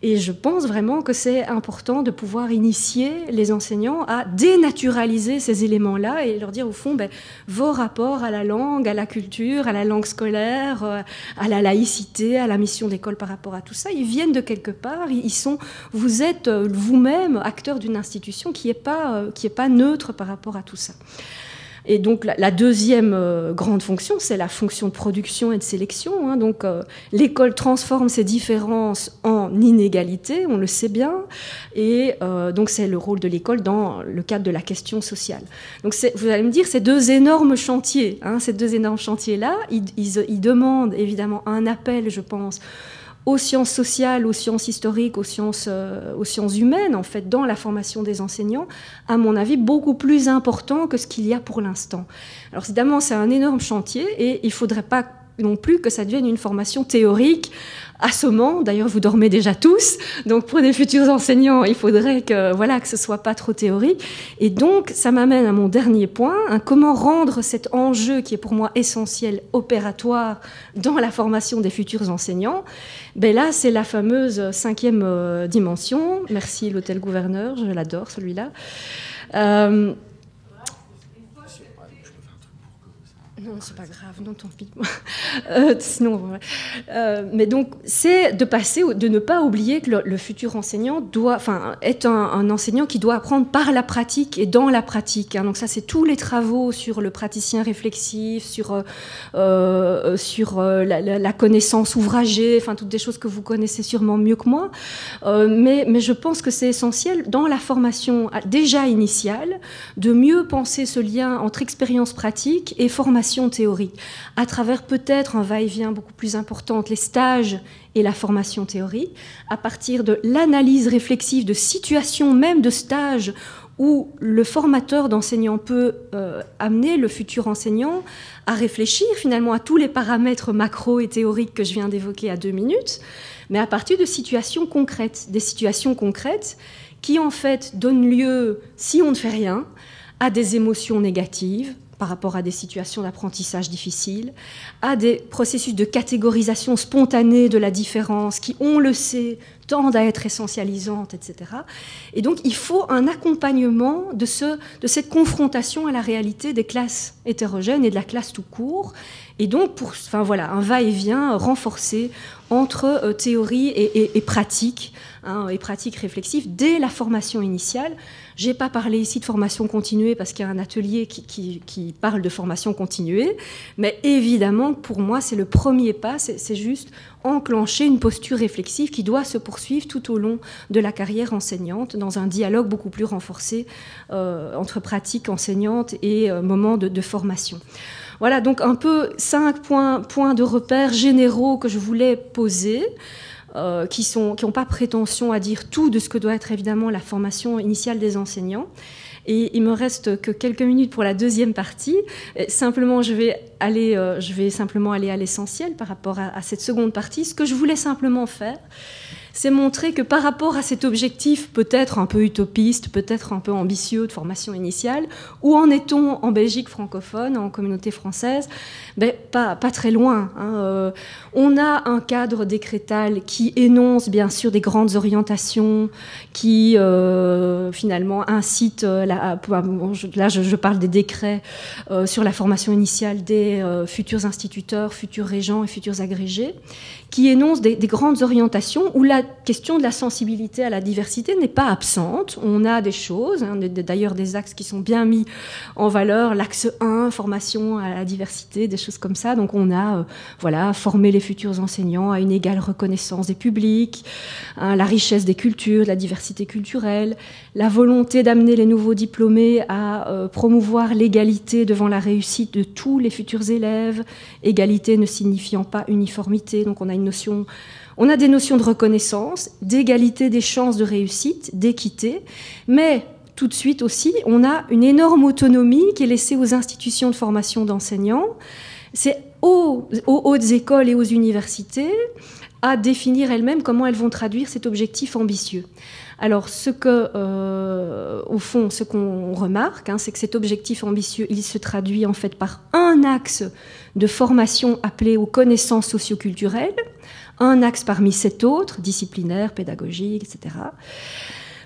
Et je pense vraiment que c'est important de pouvoir initier les enseignants à dénaturaliser ces éléments-là et leur dire au fond, vos rapports à la langue, à la culture, à la langue scolaire, à la laïcité, à la mission d'école par rapport à tout ça, ils viennent de quelque part. Vous êtes vous-même acteur d'une institution qui est pas neutre par rapport à tout ça. Et donc la deuxième grande fonction, c'est la fonction de production et de sélection, hein. Donc l'école transforme ces différences en inégalités, on le sait bien, et donc c'est le rôle de l'école dans le cadre de la question sociale. Donc vous allez me dire, ces deux énormes chantiers, hein, ces deux énormes chantiers-là, ils demandent évidemment un appel, je pense, aux sciences sociales, aux sciences historiques, aux sciences humaines, en fait, dans la formation des enseignants, à mon avis, beaucoup plus important que ce qu'il y a pour l'instant. Alors, évidemment, c'est un énorme chantier et il ne faudrait pas non plus que ça devienne une formation théorique assommant. D'ailleurs, vous dormez déjà tous, donc pour des futurs enseignants, il faudrait que ce soit pas trop théorique. Et donc, ça m'amène à mon dernier point, hein, comment rendre cet enjeu qui est pour moi essentiel, opératoire dans la formation des futurs enseignants. Ben là, c'est la fameuse 5e dimension. Merci l'hôtel gouverneur, je l'adore celui-là. Non, c'est pas grave, non, tant pis. Sinon, mais donc, c'est de ne pas oublier que le futur enseignant est un enseignant qui doit apprendre par la pratique et dans la pratique, hein. Donc ça, c'est tous les travaux sur le praticien réflexif, sur la connaissance ouvragée, enfin, toutes des choses que vous connaissez sûrement mieux que moi. Mais je pense que c'est essentiel, dans la formation déjà initiale, de mieux penser ce lien entre expérience pratique et formation théorique, à travers peut-être un va-et-vient beaucoup plus important entre les stages et la formation théorique, à partir de l'analyse réflexive de situations, même de stages, où le formateur d'enseignants peut amener le futur enseignant à réfléchir finalement à tous les paramètres macro et théoriques que je viens d'évoquer à 2 minutes, mais à partir de situations concrètes, des situations concrètes qui en fait donnent lieu, si on ne fait rien, à des émotions négatives, par rapport à des situations d'apprentissage difficiles, à des processus de catégorisation spontanée de la différence qui, on le sait, tendent à être essentialisantes, etc. Et donc, il faut un accompagnement de cette confrontation à la réalité des classes hétérogènes et de la classe tout court. Et donc, un va-et-vient renforcé entre théorie et pratique, hein, et pratique réflexive dès la formation initiale. Je n'ai pas parlé ici de formation continuée parce qu'il y a un atelier qui parle de formation continuée, mais évidemment, pour moi, c'est le premier pas, c'est juste enclencher une posture réflexive qui doit se poursuivre tout au long de la carrière enseignante, dans un dialogue beaucoup plus renforcé entre pratique enseignante et moment de formation. Voilà, donc un peu 5 points de repère généraux que je voulais poser, qui n'ont pas prétention à dire tout de ce que doit être évidemment la formation initiale des enseignants. Et il me reste que quelques minutes pour la deuxième partie. Simplement, je vais simplement aller à l'essentiel par rapport à cette seconde partie. Ce que je voulais simplement faire, c'est montrer que par rapport à cet objectif peut-être un peu utopiste, peut-être un peu ambitieux de formation initiale, où en est-on en Belgique francophone, en communauté française? Pas très loin, hein. On a un cadre décrétal qui énonce bien sûr des grandes orientations, qui finalement incite, là je parle des décrets sur la formation initiale des futurs instituteurs, futurs régents et futurs agrégés, qui énoncent des grandes orientations où la question de la sensibilité à la diversité n'est pas absente. On a des choses, hein, d'ailleurs des axes qui sont bien mis en valeur, l'axe 1, formation à la diversité, des choses comme ça. Donc on a former les futurs enseignants à une égale reconnaissance des publics, hein, la richesse des cultures, la diversité culturelle, la volonté d'amener les nouveaux diplômés à promouvoir l'égalité devant la réussite de tous les futurs élèves, égalité ne signifiant pas uniformité. Donc on a des notions de reconnaissance, d'égalité des chances de réussite, d'équité, mais tout de suite aussi, on a une énorme autonomie qui est laissée aux institutions de formation d'enseignants. C'est aux hautes écoles et aux universités à définir elles-mêmes comment elles vont traduire cet objectif ambitieux. Alors, au fond, ce qu'on remarque, hein, c'est que cet objectif ambitieux, il se traduit en fait par un axe de formation appelé aux connaissances socioculturelles, un axe parmi 7 autres, disciplinaires, pédagogiques, etc.,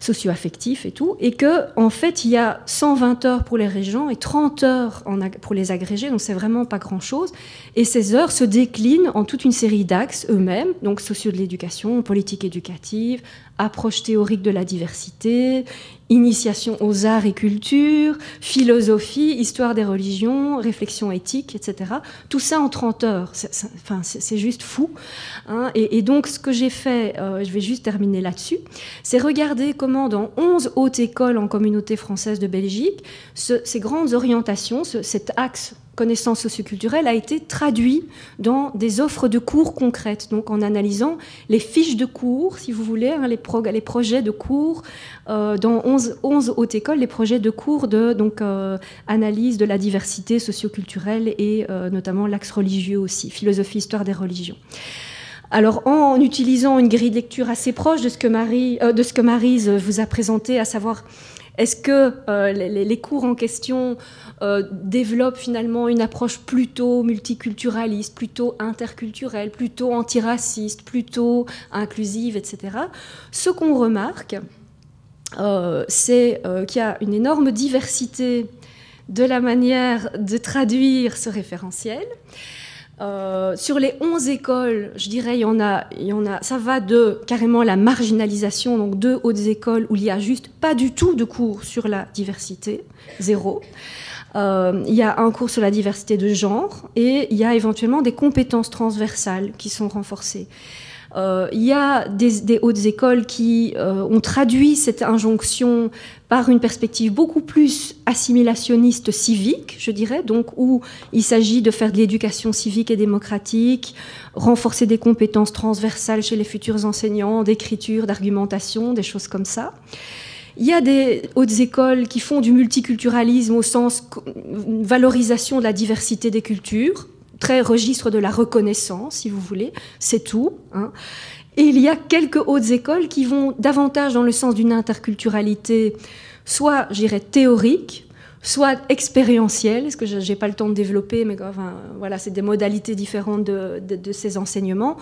socio-affectifs et tout, et que en fait il y a 120 heures pour les régents et 30 heures pour les agrégés, donc c'est vraiment pas grand-chose, et ces heures se déclinent en toute une série d'axes eux-mêmes, donc sociaux de l'éducation, politique éducative, approche théorique de la diversité, initiation aux arts et cultures, philosophie, histoire des religions, réflexion éthique, etc. Tout ça en 30 heures. C'est juste fou. Hein. Et donc, ce que j'ai fait, je vais juste terminer là-dessus, c'est regarder comment dans 11 hautes écoles en communauté française de Belgique, ces grandes orientations, cet axe connaissance socioculturelle a été traduit dans des offres de cours concrètes, donc en analysant les fiches de cours, si vous voulez, hein, les projets de cours dans 11 hautes écoles, les projets de cours de analyse de la diversité socioculturelle et notamment l'axe religieux aussi, philosophie, histoire des religions. Alors, en utilisant une grille de lecture assez proche de ce que Maryse vous a présenté, à savoir est-ce que les cours en question développent finalement une approche plutôt multiculturaliste, plutôt interculturelle, plutôt antiraciste, plutôt inclusive, etc. Ce qu'on remarque, c'est qu'il y a une énorme diversité de la manière de traduire ce référentiel. Sur les 11 écoles, je dirais, il y en a, ça va de carrément la marginalisation, donc 2 hautes écoles où il n'y a juste pas du tout de cours sur la diversité, 0. Il y a un cours sur la diversité de genre et il y a éventuellement des compétences transversales qui sont renforcées. Il y a des hautes écoles qui ont traduit cette injonction par une perspective beaucoup plus assimilationniste civique, je dirais, donc où il s'agit de faire de l'éducation civique et démocratique, renforcer des compétences transversales chez les futurs enseignants, d'écriture, d'argumentation, des choses comme ça. Il y a des hautes écoles qui font du multiculturalisme au sens valorisation de la diversité des cultures, très registre de la reconnaissance, si vous voulez, c'est tout. Hein. Et il y a quelques hautes écoles qui vont davantage dans le sens d'une interculturalité, soit, je dirais, théorique, soit expérientielle, parce que je n'ai pas le temps de développer, mais enfin, voilà, c'est des modalités différentes de ces enseignements.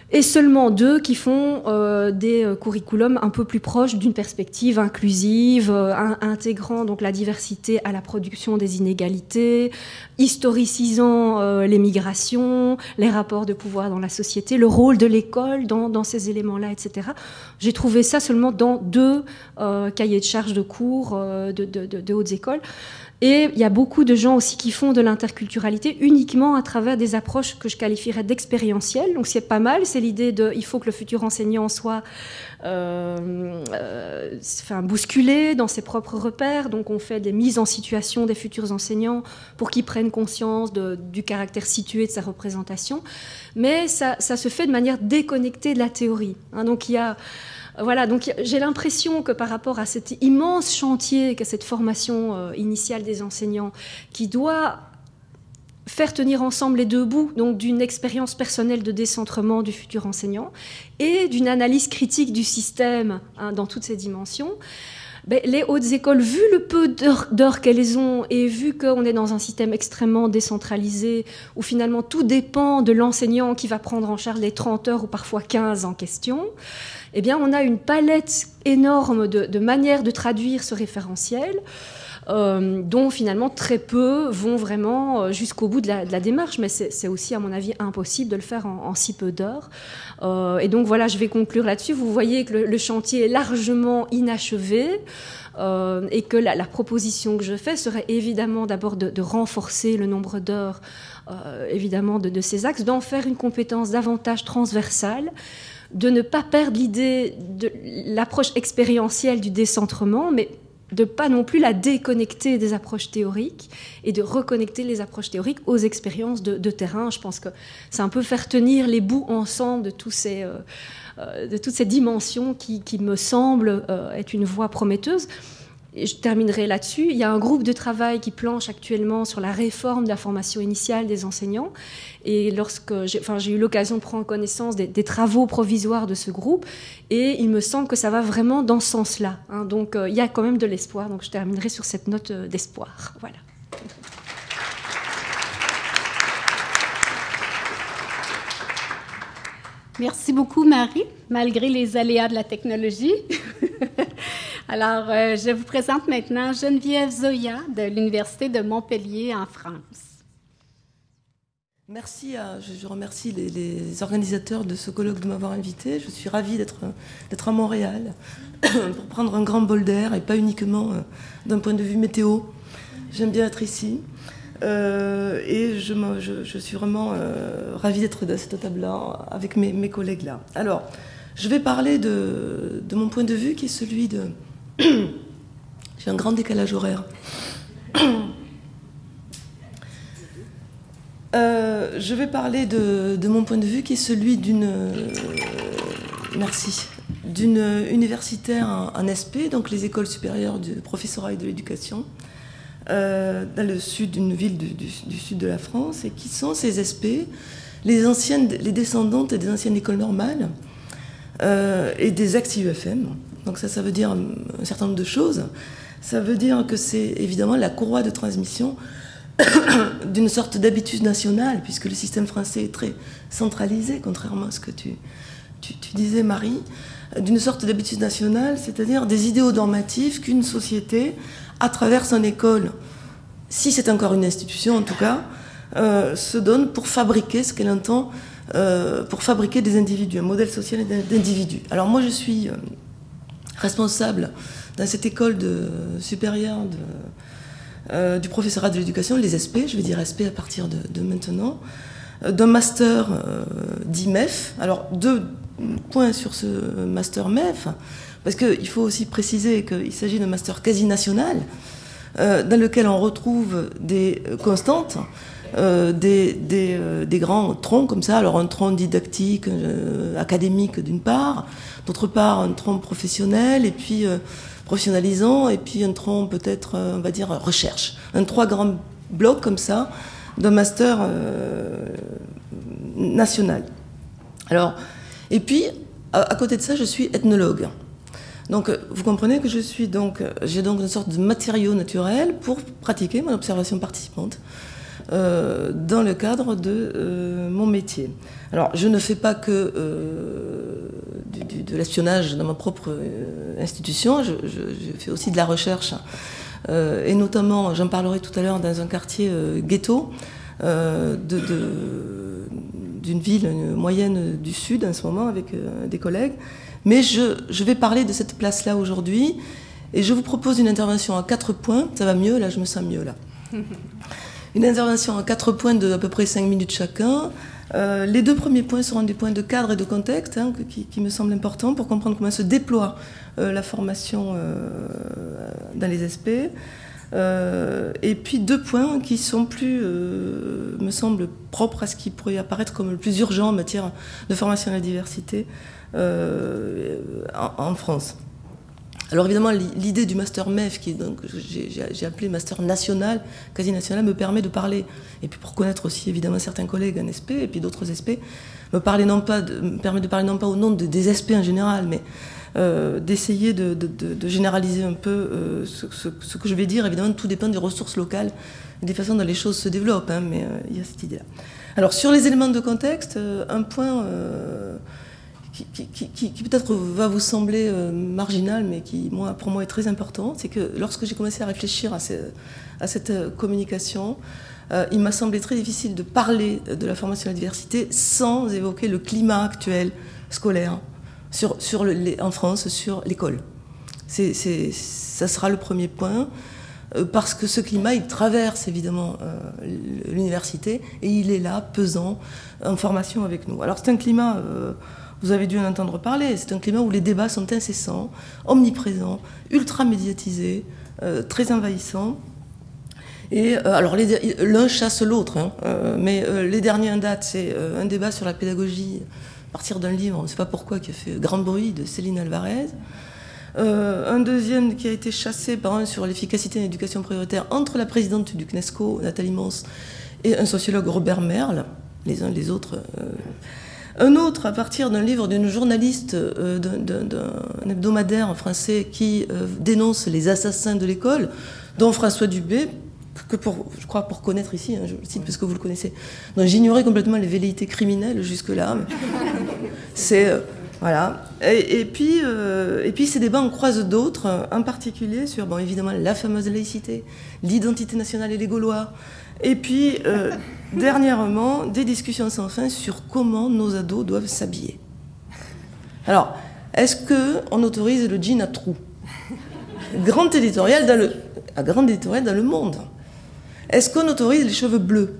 Et seulement 2 qui font des curriculums un peu plus proches d'une perspective inclusive, intégrant donc la diversité à la production des inégalités, historicisant les migrations, les rapports de pouvoir dans la société, le rôle de l'école dans ces éléments-là, etc. J'ai trouvé ça seulement dans 2 cahiers de charges de cours de hautes écoles. Et il y a beaucoup de gens aussi qui font de l'interculturalité uniquement à travers des approches que je qualifierais d'expérientielles. Donc c'est pas mal, c'est l'idée de il faut que le futur enseignant soit bousculé dans ses propres repères. Donc on fait des mises en situation des futurs enseignants pour qu'ils prennent conscience du caractère situé de sa représentation. Mais ça se fait de manière déconnectée de la théorie. Hein, donc il y a... Voilà, donc j'ai l'impression que par rapport à cet immense chantier qu'est cette formation initiale des enseignants, qui doit faire tenir ensemble les 2 bouts, donc d'une expérience personnelle de décentrement du futur enseignant et d'une analyse critique du système hein, dans toutes ses dimensions, les hautes écoles, vu le peu d'heures qu'elles ont et vu qu'on est dans un système extrêmement décentralisé où finalement tout dépend de l'enseignant qui va prendre en charge les 30 heures ou parfois 15 en question, eh bien on a une palette énorme de manières de traduire ce référentiel dont finalement très peu vont vraiment jusqu'au bout de la démarche, mais c'est aussi à mon avis impossible de le faire en si peu d'heures. Et donc voilà, je vais conclure là-dessus. Vous voyez que le chantier est largement inachevé et que la proposition que je fais serait évidemment d'abord de renforcer le nombre d'heures évidemment de ces axes, d'en faire une compétence davantage transversale, de ne pas perdre l'idée de l'approche expérientielle du décentrement, mais de pas non plus la déconnecter des approches théoriques et de reconnecter les approches théoriques aux expériences de terrain. Je pense que c'est un peu faire tenir les bouts ensemble de toutes ces dimensions qui me semblent être une voie prometteuse. Et je terminerai là-dessus. Il y a un groupe de travail qui planche actuellement sur la réforme de la formation initiale des enseignants. Et lorsque j'ai eu l'occasion de prendre connaissance des travaux provisoires de ce groupe, et il me semble que ça va vraiment dans ce sens-là. Hein. Donc il y a quand même de l'espoir. Donc je terminerai sur cette note d'espoir. Voilà. Merci beaucoup, Marie, malgré les aléas de la technologie. Alors, je vous présente maintenant Geneviève Zoya de l'Université de Montpellier en France. Merci, je remercie les organisateurs de ce colloque de m'avoir invité. Je suis ravie d'être à Montréal pour prendre un grand bol d'air et pas uniquement d'un point de vue météo. J'aime bien être ici et je suis vraiment ravie d'être à cette table-là avec mes collègues là. Alors, je vais parler de mon point de vue qui est celui de... J'ai un grand décalage horaire. Je vais parler de mon point de vue qui est celui d'une universitaire en SP, donc les écoles supérieures du professorat et de l'éducation, dans le sud d'une ville du sud de la France, et qui sont ces SP, les descendantes des anciennes écoles normales et des ex-IUFM. Donc ça veut dire un certain nombre de choses. Ça veut dire que c'est évidemment la courroie de transmission d'une sorte d'habitus national, puisque le système français est très centralisé, contrairement à ce que tu disais, Marie, d'une sorte d'habitus national, c'est-à-dire des idéaux normatifs qu'une société, à travers son école, si c'est encore une institution en tout cas, se donne pour fabriquer ce qu'elle entend, pour fabriquer des individus, un modèle social d'individus. Alors moi je suis responsable dans cette école supérieure du professorat de l'éducation, les SP, je vais dire SP à partir de maintenant, d'un master dit MEF. Alors, 2 points sur ce master MEF, parce qu'il faut aussi préciser qu'il s'agit d'un master quasi national, dans lequel on retrouve des constantes, des grands troncs comme ça. Alors, un tronc didactique, académique d'une part, d'autre part, un tronc professionnel, et puis... professionnalisant, et puis un tronc peut-être, on va dire, recherche. 3 grands blocs comme ça, d'un master national. Alors, et puis, à côté de ça, je suis ethnologue. Donc, vous comprenez que j'ai donc une sorte de matériau naturel pour pratiquer mon observation participante dans le cadre de mon métier. Alors, je ne fais pas que de l'espionnage dans ma propre institution, je fais aussi de la recherche, et notamment, j'en parlerai tout à l'heure, dans un quartier ghetto d'une ville moyenne du Sud en ce moment, avec des collègues. Mais je vais parler de cette place-là aujourd'hui, et je vous propose une intervention à 4 points. Ça va mieux, là, je me sens mieux, là. Une intervention à 4 points de à peu près 5 minutes chacun. Les 2 premiers points seront des points de cadre et de contexte, hein, qui me semblent importants pour comprendre comment se déploie la formation dans les SP. Et puis 2 points qui sont plus, me semblent, propres à ce qui pourrait apparaître comme le plus urgent en matière de formation à la diversité en France. Alors évidemment, l'idée du master MEF, qui donc j'ai appelé master national, quasi national, me permet de parler, et puis pour connaître aussi évidemment certains collègues en SP, et puis d'autres SP, me permet de parler non pas au nom des SP en général, mais d'essayer de généraliser un peu ce que je vais dire. Évidemment, tout dépend des ressources locales et des façons dont les choses se développent, hein, mais il y a cette idée-là. Alors sur les éléments de contexte, un point... qui peut-être va vous sembler marginal, mais qui, pour moi, est très important, c'est que lorsque j'ai commencé à réfléchir à cette communication, il m'a semblé très difficile de parler de la formation à la diversité sans évoquer le climat actuel scolaire en France sur l'école. Ça sera le premier point, parce que ce climat, il traverse évidemment l'université, et il est là, pesant, en formation avec nous. Alors c'est un climat... vous avez dû en entendre parler, c'est un climat où les débats sont incessants, omniprésents, ultra médiatisés, très envahissants. Et alors l'un chasse l'autre, hein, mais les derniers en date, c'est un débat sur la pédagogie à partir d'un livre, on ne sait pas pourquoi, qui a fait grand bruit, de Céline Alvarez. Un deuxième qui a été chassé par un sur l'efficacité de l'éducation prioritaire entre la présidente du CNESCO, Nathalie Mons, et un sociologue, Robert Merle, les uns les autres... Un autre à partir d'un livre d'une journaliste d'un hebdomadaire français qui dénonce les assassins de l'école, dont François Dubé, je crois pour connaître ici, hein, je le cite parce que vous le connaissez. Donc j'ignorais complètement les velléités criminelles jusque-là. C'est Voilà. Et puis ces débats en croisent d'autres, en particulier sur, bon, évidemment, la fameuse laïcité, l'identité nationale et les Gaulois. Et puis, dernièrement, des discussions sans fin sur comment nos ados doivent s'habiller. Alors, est-ce qu'on autorise le jean à trous? Grand éditorial dans le monde. Est-ce qu'on autorise les cheveux bleus?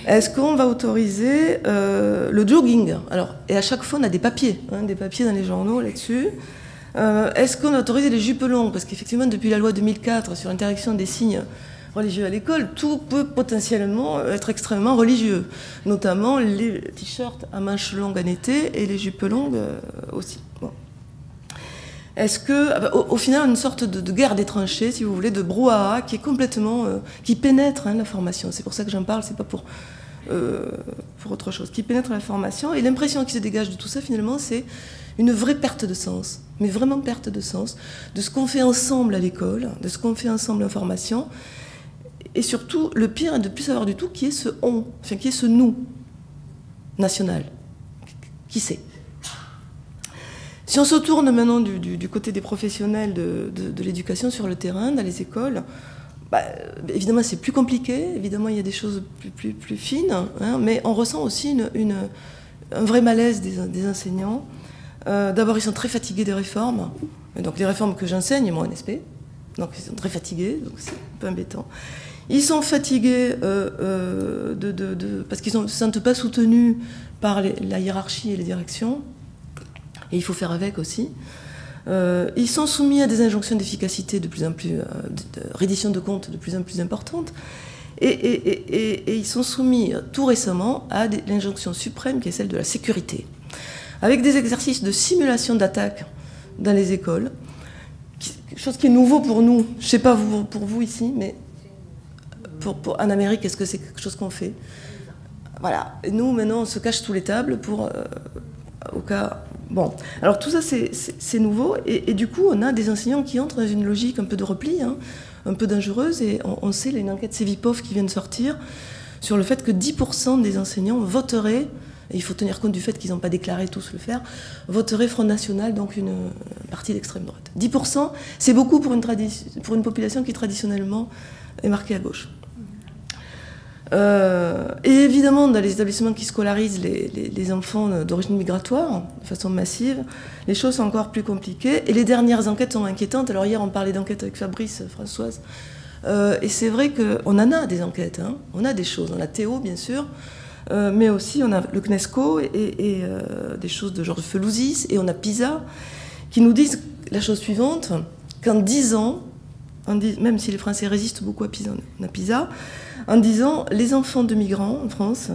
Est-ce qu'on va autoriser le jogging? Alors, et à chaque fois, on a des papiers dans les journaux là-dessus. Est-ce qu'on autorise les jupes longues? Parce qu'effectivement, depuis la loi 2004 sur l'interdiction des signes religieux à l'école, tout peut potentiellement être extrêmement religieux, notamment les t-shirts à manches longues en été et les jupes longues aussi. Bon. Est-ce que, au final, une sorte de guerre des tranchées, si vous voulez, de brouhaha qui est complètement, qui pénètre la formation. C'est pour ça que j'en parle, c'est pas pour autre chose, qui pénètre la formation. Et l'impression qui se dégage de tout ça, finalement, c'est une vraie perte de sens, mais vraiment perte de sens, de ce qu'on fait ensemble à l'école, de ce qu'on fait ensemble en formation. Et surtout, le pire est de ne plus savoir du tout qui est ce on, enfin qui est ce nous national. Qui c'est? Si on se tourne maintenant du côté des professionnels de l'éducation sur le terrain, dans les écoles, bah, évidemment c'est plus compliqué, évidemment il y a des choses plus fines, hein, mais on ressent aussi un vrai malaise des enseignants. D'abord ils sont très fatigués des réformes, donc les réformes que j'enseigne, moi en SP, donc ils sont très fatigués, donc c'est un peu embêtant. Ils sont fatigués parce qu'ils ne se sentent pas soutenus par la hiérarchie et les directions. Et il faut faire avec aussi. Ils sont soumis à des injonctions d'efficacité de plus en plus, de reddition de comptes de plus en plus importantes. Et ils sont soumis tout récemment à l'injonction suprême qui est celle de la sécurité. Avec des exercices de simulation d'attaque dans les écoles. Chose qui est nouveau pour nous. Je ne sais pas pour vous ici, mais en Amérique, est-ce que c'est quelque chose qu'on fait? Voilà. Et nous, maintenant, on se cache sous les tables pour... au cas... Bon. Alors tout ça, c'est nouveau. Et du coup, on a des enseignants qui entrent dans une logique un peu de repli, hein, un peu dangereuse. Et on sait, il y a une enquête Cevipof qui vient de sortir sur le fait que 10% des enseignants voteraient, et il faut tenir compte du fait qu'ils n'ont pas déclaré tous le faire, voteraient Front National, donc une partie d'extrême droite. 10%, c'est beaucoup pour une population qui traditionnellement est marquée à gauche. Et évidemment, dans les établissements qui scolarisent les enfants d'origine migratoire, de façon massive, les choses sont encore plus compliquées. Et les dernières enquêtes sont inquiétantes. Alors hier, on parlait d'enquête avec Fabrice, Françoise. Et c'est vrai qu'on en a des enquêtes. Hein. On a des choses. On a Théo, bien sûr. Mais aussi, on a le CNESCO et des choses de genre de Felouzis. Et on a PISA, qui nous disent la chose suivante, qu'en 10 ans, même si les Français résistent beaucoup à PISA, on a PISA, en disant les enfants de migrants en France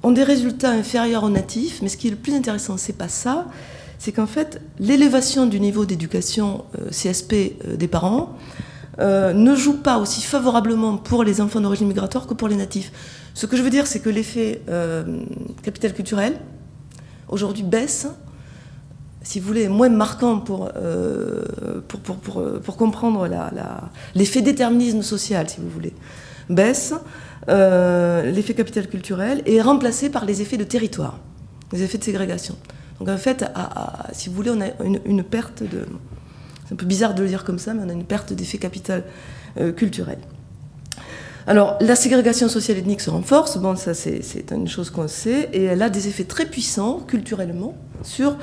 ont des résultats inférieurs aux natifs, mais ce qui est le plus intéressant, c'est pas ça, c'est qu'en fait, l'élévation du niveau d'éducation CSP des parents ne joue pas aussi favorablement pour les enfants d'origine migratoire que pour les natifs. Ce que je veux dire, c'est que l'effet capital culturel, aujourd'hui, baisse, si vous voulez, moins marquant pour comprendre l'effet déterminisme social, si vous voulez, baisse, l'effet capital culturel est remplacé par les effets de territoire, les effets de ségrégation. Donc en fait, si vous voulez, on a une perte de... C'est un peu bizarre de le dire comme ça, mais on a une perte d'effet capital culturel. Alors, la ségrégation sociale ethnique se renforce, bon, ça c'est une chose qu'on sait, et elle a des effets très puissants, culturellement, sur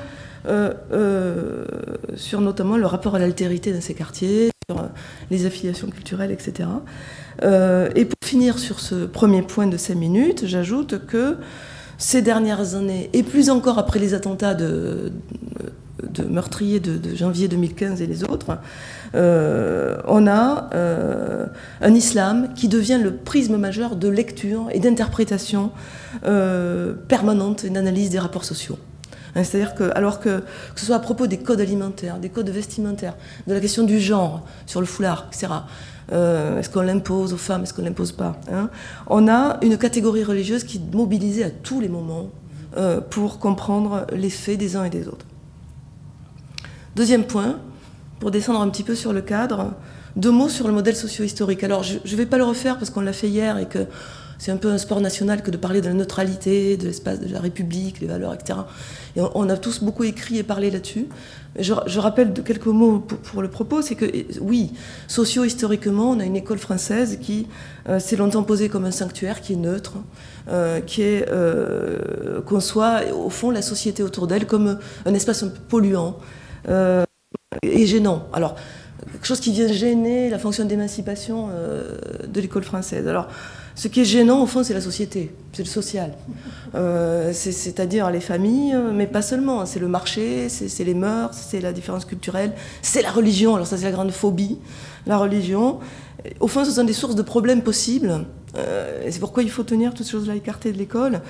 notamment le rapport à l'altérité dans ces quartiers, sur les affiliations culturelles, etc. Et pour finir sur ce premier point de 5 minutes, j'ajoute que ces dernières années, et plus encore après les attentats de meurtriers de janvier 2015 et les autres, on a un islam qui devient le prisme majeur de lecture et d'interprétation permanente et d'analyse des rapports sociaux. C'est-à-dire que, alors que ce soit à propos des codes alimentaires, des codes vestimentaires, de la question du genre sur le foulard, etc., est-ce qu'on l'impose aux femmes, est-ce qu'on ne l'impose pas, hein, on a une catégorie religieuse qui est mobilisée à tous les moments pour comprendre les faits des uns et des autres. Deuxième point, pour descendre un petit peu sur le cadre, 2 mots sur le modèle socio-historique. Alors, je ne vais pas le refaire parce qu'on l'a fait hier et que c'est un peu un sport national que de parler de la neutralité, de l'espace de la République, les valeurs, etc. Et on a tous beaucoup écrit et parlé là-dessus. Je rappelle de quelques mots pour le propos, c'est que oui, socio-historiquement, on a une école française qui s'est longtemps posée comme un sanctuaire, qui est neutre, qui conçoit au fond la société autour d'elle comme un espace un peu polluant et gênant. Alors, quelque chose qui vient gêner la fonction d'émancipation de l'école française. Alors, ce qui est gênant, au fond, c'est la société, c'est le social. C'est-à-dire les familles, mais pas seulement. C'est le marché, c'est les mœurs, c'est la différence culturelle, c'est la religion. Alors ça, c'est la grande phobie, la religion. Au fond, ce sont des sources de problèmes possibles. Et c'est pourquoi il faut tenir toutes ces choses-là écartées de l'école.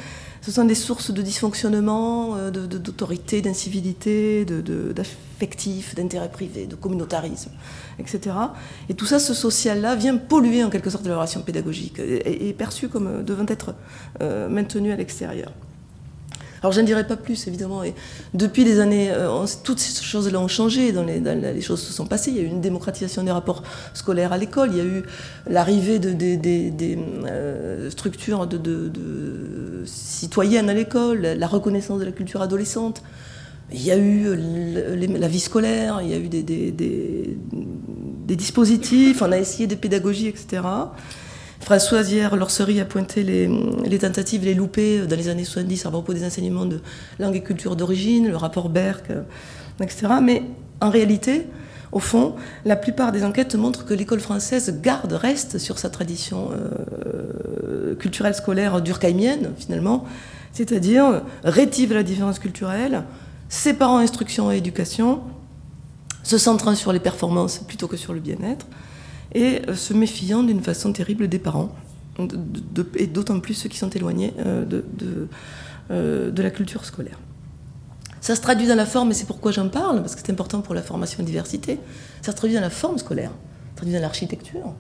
Ce sont des sources de dysfonctionnement, d'autorité, d'incivilité, d'affectif, d'intérêt privé, de communautarisme, etc. Et tout ça, ce social-là, vient polluer en quelque sorte la relation pédagogique et est perçu comme devant être maintenu à l'extérieur. Alors, je n'en dirai pas plus, évidemment. Et depuis les années, toutes ces choses-là ont changé, les choses se sont passées. Il y a eu une démocratisation des rapports scolaires à l'école. Il y a eu l'arrivée des structures citoyennes à l'école, la reconnaissance de la culture adolescente. Il y a eu la vie scolaire, il y a eu des dispositifs, on a essayé des pédagogies, etc. Françoise hier, Lorsery a pointé les tentatives, les loupés dans les années 70 à propos des enseignements de langue et culture d'origine, le rapport Berck, etc. Mais en réalité, au fond, la plupart des enquêtes montrent que l'école française reste sur sa tradition culturelle scolaire durkheimienne, finalement, c'est-à-dire rétive la différence culturelle, séparant instruction et éducation, se centrant sur les performances plutôt que sur le bien-être, et se méfiant d'une façon terrible des parents, et d'autant plus ceux qui sont éloignés de la culture scolaire. Ça se traduit dans la forme, et c'est pourquoi j'en parle, parce que c'est important pour la formation et diversité, ça se traduit dans la forme scolaire, ça se traduit dans l'architecture,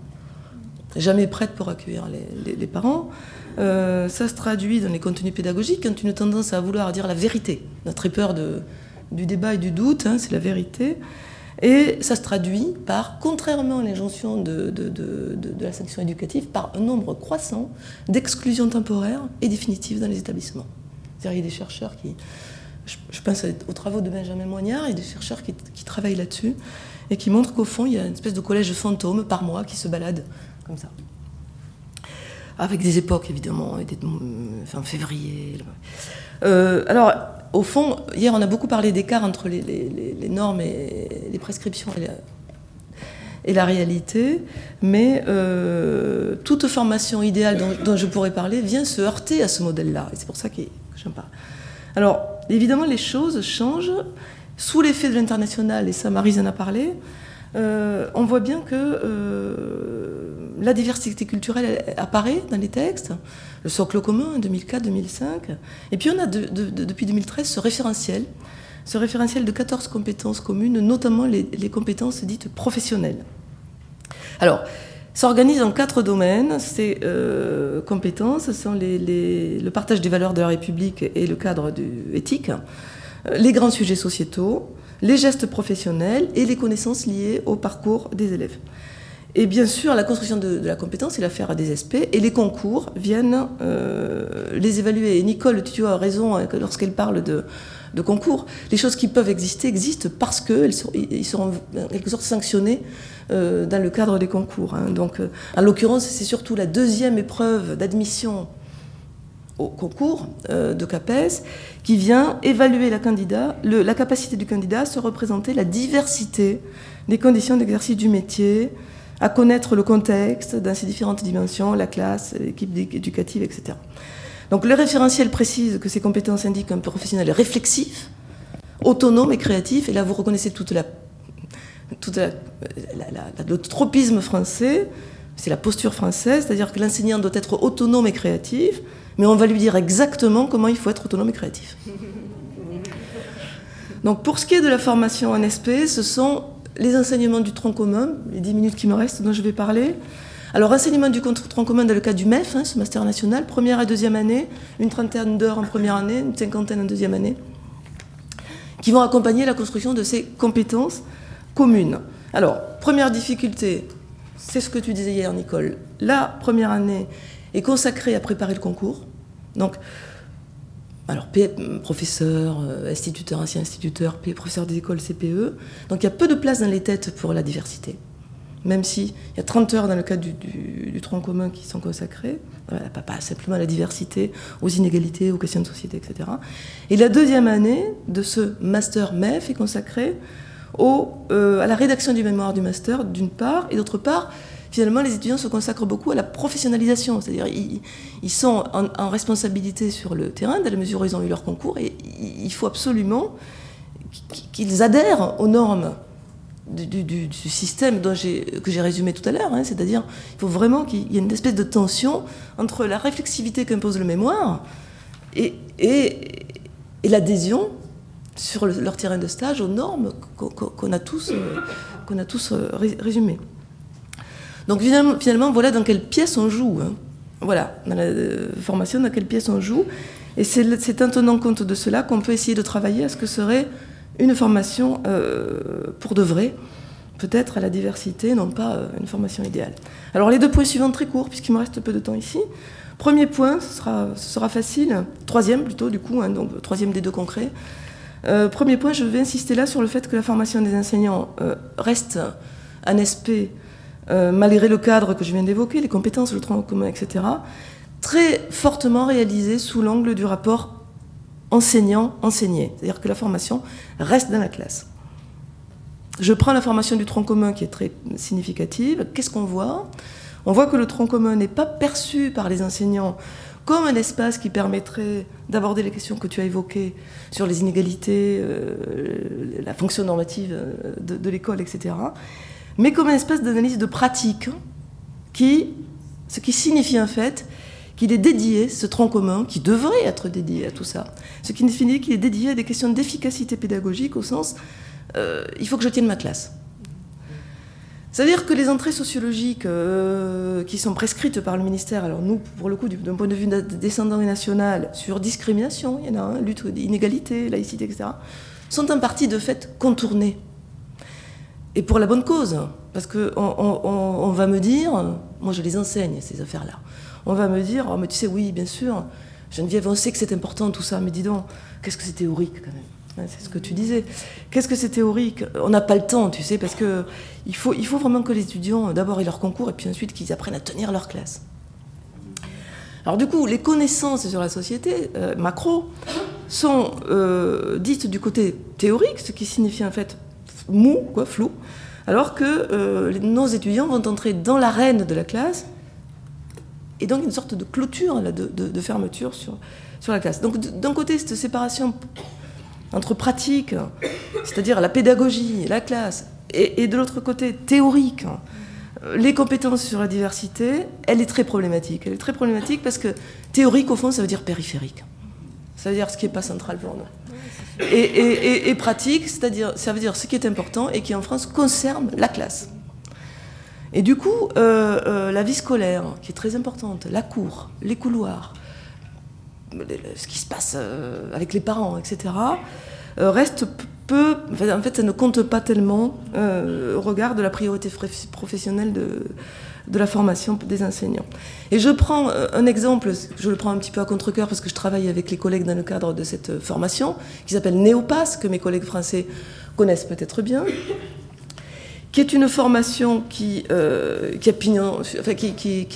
jamais prête pour accueillir les parents, ça se traduit dans les contenus pédagogiques, qui ont une tendance à vouloir dire la vérité. On a très peur du débat et du doute, hein, c'est la vérité. Et ça se traduit par, contrairement à l'injonction de la sanction éducative, par un nombre croissant d'exclusions temporaires et définitives dans les établissements. C'est-à-dire, il y a des chercheurs qui... Je pense aux travaux de Benjamin Moignard, il y a des chercheurs qui travaillent là-dessus et qui montrent qu'au fond, il y a une espèce de collège fantôme par mois qui se balade comme ça. Avec des époques, évidemment, en février. Alors, au fond, hier, on a beaucoup parlé d'écart entre les normes et les prescriptions et la réalité, mais toute formation idéale dont je pourrais parler vient se heurter à ce modèle-là, et c'est pour ça que j'en parle. Alors, évidemment, les choses changent sous l'effet de l'international, et ça, Maryse en a parlé. On voit bien que la diversité culturelle apparaît dans les textes, le socle commun en 2004-2005, et puis on a depuis 2013 ce référentiel de 14 compétences communes, notamment les compétences dites professionnelles. Alors, ça s'organise en 4 domaines. Ces compétences sont le partage des valeurs de la République et le cadre éthique, les grands sujets sociétaux, les gestes professionnels et les connaissances liées au parcours des élèves. Et bien sûr, la construction de la compétence est l'affaire des SP, et les concours viennent les évaluer. Et Nicole Tutio a raison lorsqu'elle parle de concours. Les choses qui peuvent existent parce qu'ils seront en quelque sorte sanctionnés dans le cadre des concours. Hein. Donc, en l'occurrence, c'est surtout la deuxième épreuve d'admission au concours de CAPES qui vient évaluer la capacité du candidat à se représenter la diversité des conditions d'exercice du métier, à connaître le contexte dans ses différentes dimensions, la classe, l'équipe éducative, etc. Donc le référentiel précise que ces compétences indiquent un professionnel réflexif, autonome et créatif, et là vous reconnaissez le tropisme français, c'est la posture française, c'est-à-dire que l'enseignant doit être autonome et créatif, mais on va lui dire exactement comment il faut être autonome et créatif. Donc pour ce qui est de la formation en SP, ce sont les enseignements du tronc commun, les 10 minutes qui me restent dont je vais parler. Alors, enseignement du tronc commun dans le cadre du MEF, hein, ce master national, première et deuxième année, une trentaine d'heures en première année, une cinquantaine en deuxième année, qui vont accompagner la construction de ces compétences communes. Alors, première difficulté, c'est ce que tu disais hier, Nicole. La première année est consacré à préparer le concours. Donc, alors, professeur, instituteur, ancien instituteur, professeur des écoles CPE. Donc, il y a peu de place dans les têtes pour la diversité. Même s'il y a 30 heures dans le cadre du tronc commun qui sont consacrées, voilà, pas simplement à la diversité, aux inégalités, aux questions de société, etc. Et la deuxième année de ce master MEF est consacrée à la rédaction du mémoire du master, d'une part, et d'autre part, finalement, les étudiants se consacrent beaucoup à la professionnalisation, c'est-à-dire ils sont en responsabilité sur le terrain, dans la mesure où ils ont eu leur concours, et il faut absolument qu'ils adhèrent aux normes du système que j'ai résumé tout à l'heure, hein, c'est-à-dire il faut vraiment qu'il y ait une espèce de tension entre la réflexivité qu'impose le mémoire et l'adhésion sur leur terrain de stage aux normes qu'on a tous résumées. Donc finalement, voilà dans quelle pièce on joue. Hein. Voilà, dans la formation, dans quelle pièce on joue. Et c'est en tenant compte de cela qu'on peut essayer de travailler à ce que serait une formation pour de vrai, peut-être à la diversité, non pas une formation idéale. Alors les 2 points suivants, très courts, puisqu'il me reste peu de temps ici. Premier point, ce sera facile. Troisième plutôt, du coup, hein, donc troisième des 2 concrets. Premier point, je vais insister là sur le fait que la formation des enseignants reste un aspect, malgré le cadre que je viens d'évoquer, les compétences, le tronc commun, etc., très fortement réalisé sous l'angle du rapport enseignant-enseigné. C'est-à-dire que la formation reste dans la classe. Je prends la formation du tronc commun qui est très significative. Qu'est-ce qu'on voit ? On voit que le tronc commun n'est pas perçu par les enseignants comme un espace qui permettrait d'aborder les questions que tu as évoquées sur les inégalités, la fonction normative de l'école, etc., mais comme un espace d'analyse de pratique, ce qui signifie en fait qu'il est dédié, ce tronc commun, qui devrait être dédié à tout ça, ce qui signifie qu'il est dédié à des questions d'efficacité pédagogique au sens il faut que je tienne ma classe. C'est-à-dire que les entrées sociologiques qui sont prescrites par le ministère, alors nous, pour le coup, d'un point de vue descendant et national, sur discrimination, il y en a, lutte d'inégalité, laïcité, etc., sont en partie de fait contournées. Et pour la bonne cause, parce qu'on va me dire, moi je les enseigne ces affaires-là, on va me dire, oh mais tu sais, oui, bien sûr, Geneviève, on sait que c'est important tout ça, mais dis donc, qu'est-ce que c'est théorique quand même. C'est ce que tu disais. Qu'est-ce que c'est théorique ? On n'a pas le temps, tu sais, parce qu'il faut vraiment que les étudiants, d'abord, aient leur concours, et puis ensuite qu'ils apprennent à tenir leur classe. Alors du coup, les connaissances sur la société, macro, sont dites du côté théorique, ce qui signifie en fait mou, quoi, flou, alors que nos étudiants vont entrer dans l'arène de la classe, et donc une sorte de clôture, là, de fermeture sur la classe. Donc d'un côté, cette séparation entre pratique, c'est-à-dire la pédagogie, la classe, et de l'autre côté, théorique, les compétences sur la diversité, elle est très problématique. Elle est très problématique parce que théorique, au fond, ça veut dire périphérique. Ça veut dire ce qui n'est pas central pour nous. Et pratique, c'est-à-dire, ça veut dire ce qui est important et qui, en France, concerne la classe. Et du coup, la vie scolaire, qui est très importante, la cour, les couloirs, ce qui se passe avec les parents, etc., reste peu... En fait, ça ne compte pas tellement au regard de la priorité professionnelle de la formation des enseignants. Et je prends un exemple, je le prends un petit peu à contre-cœur parce que je travaille avec les collègues dans le cadre de cette formation, qui s'appelle Néopass, que mes collègues français connaissent peut-être bien, qui est une formation qui est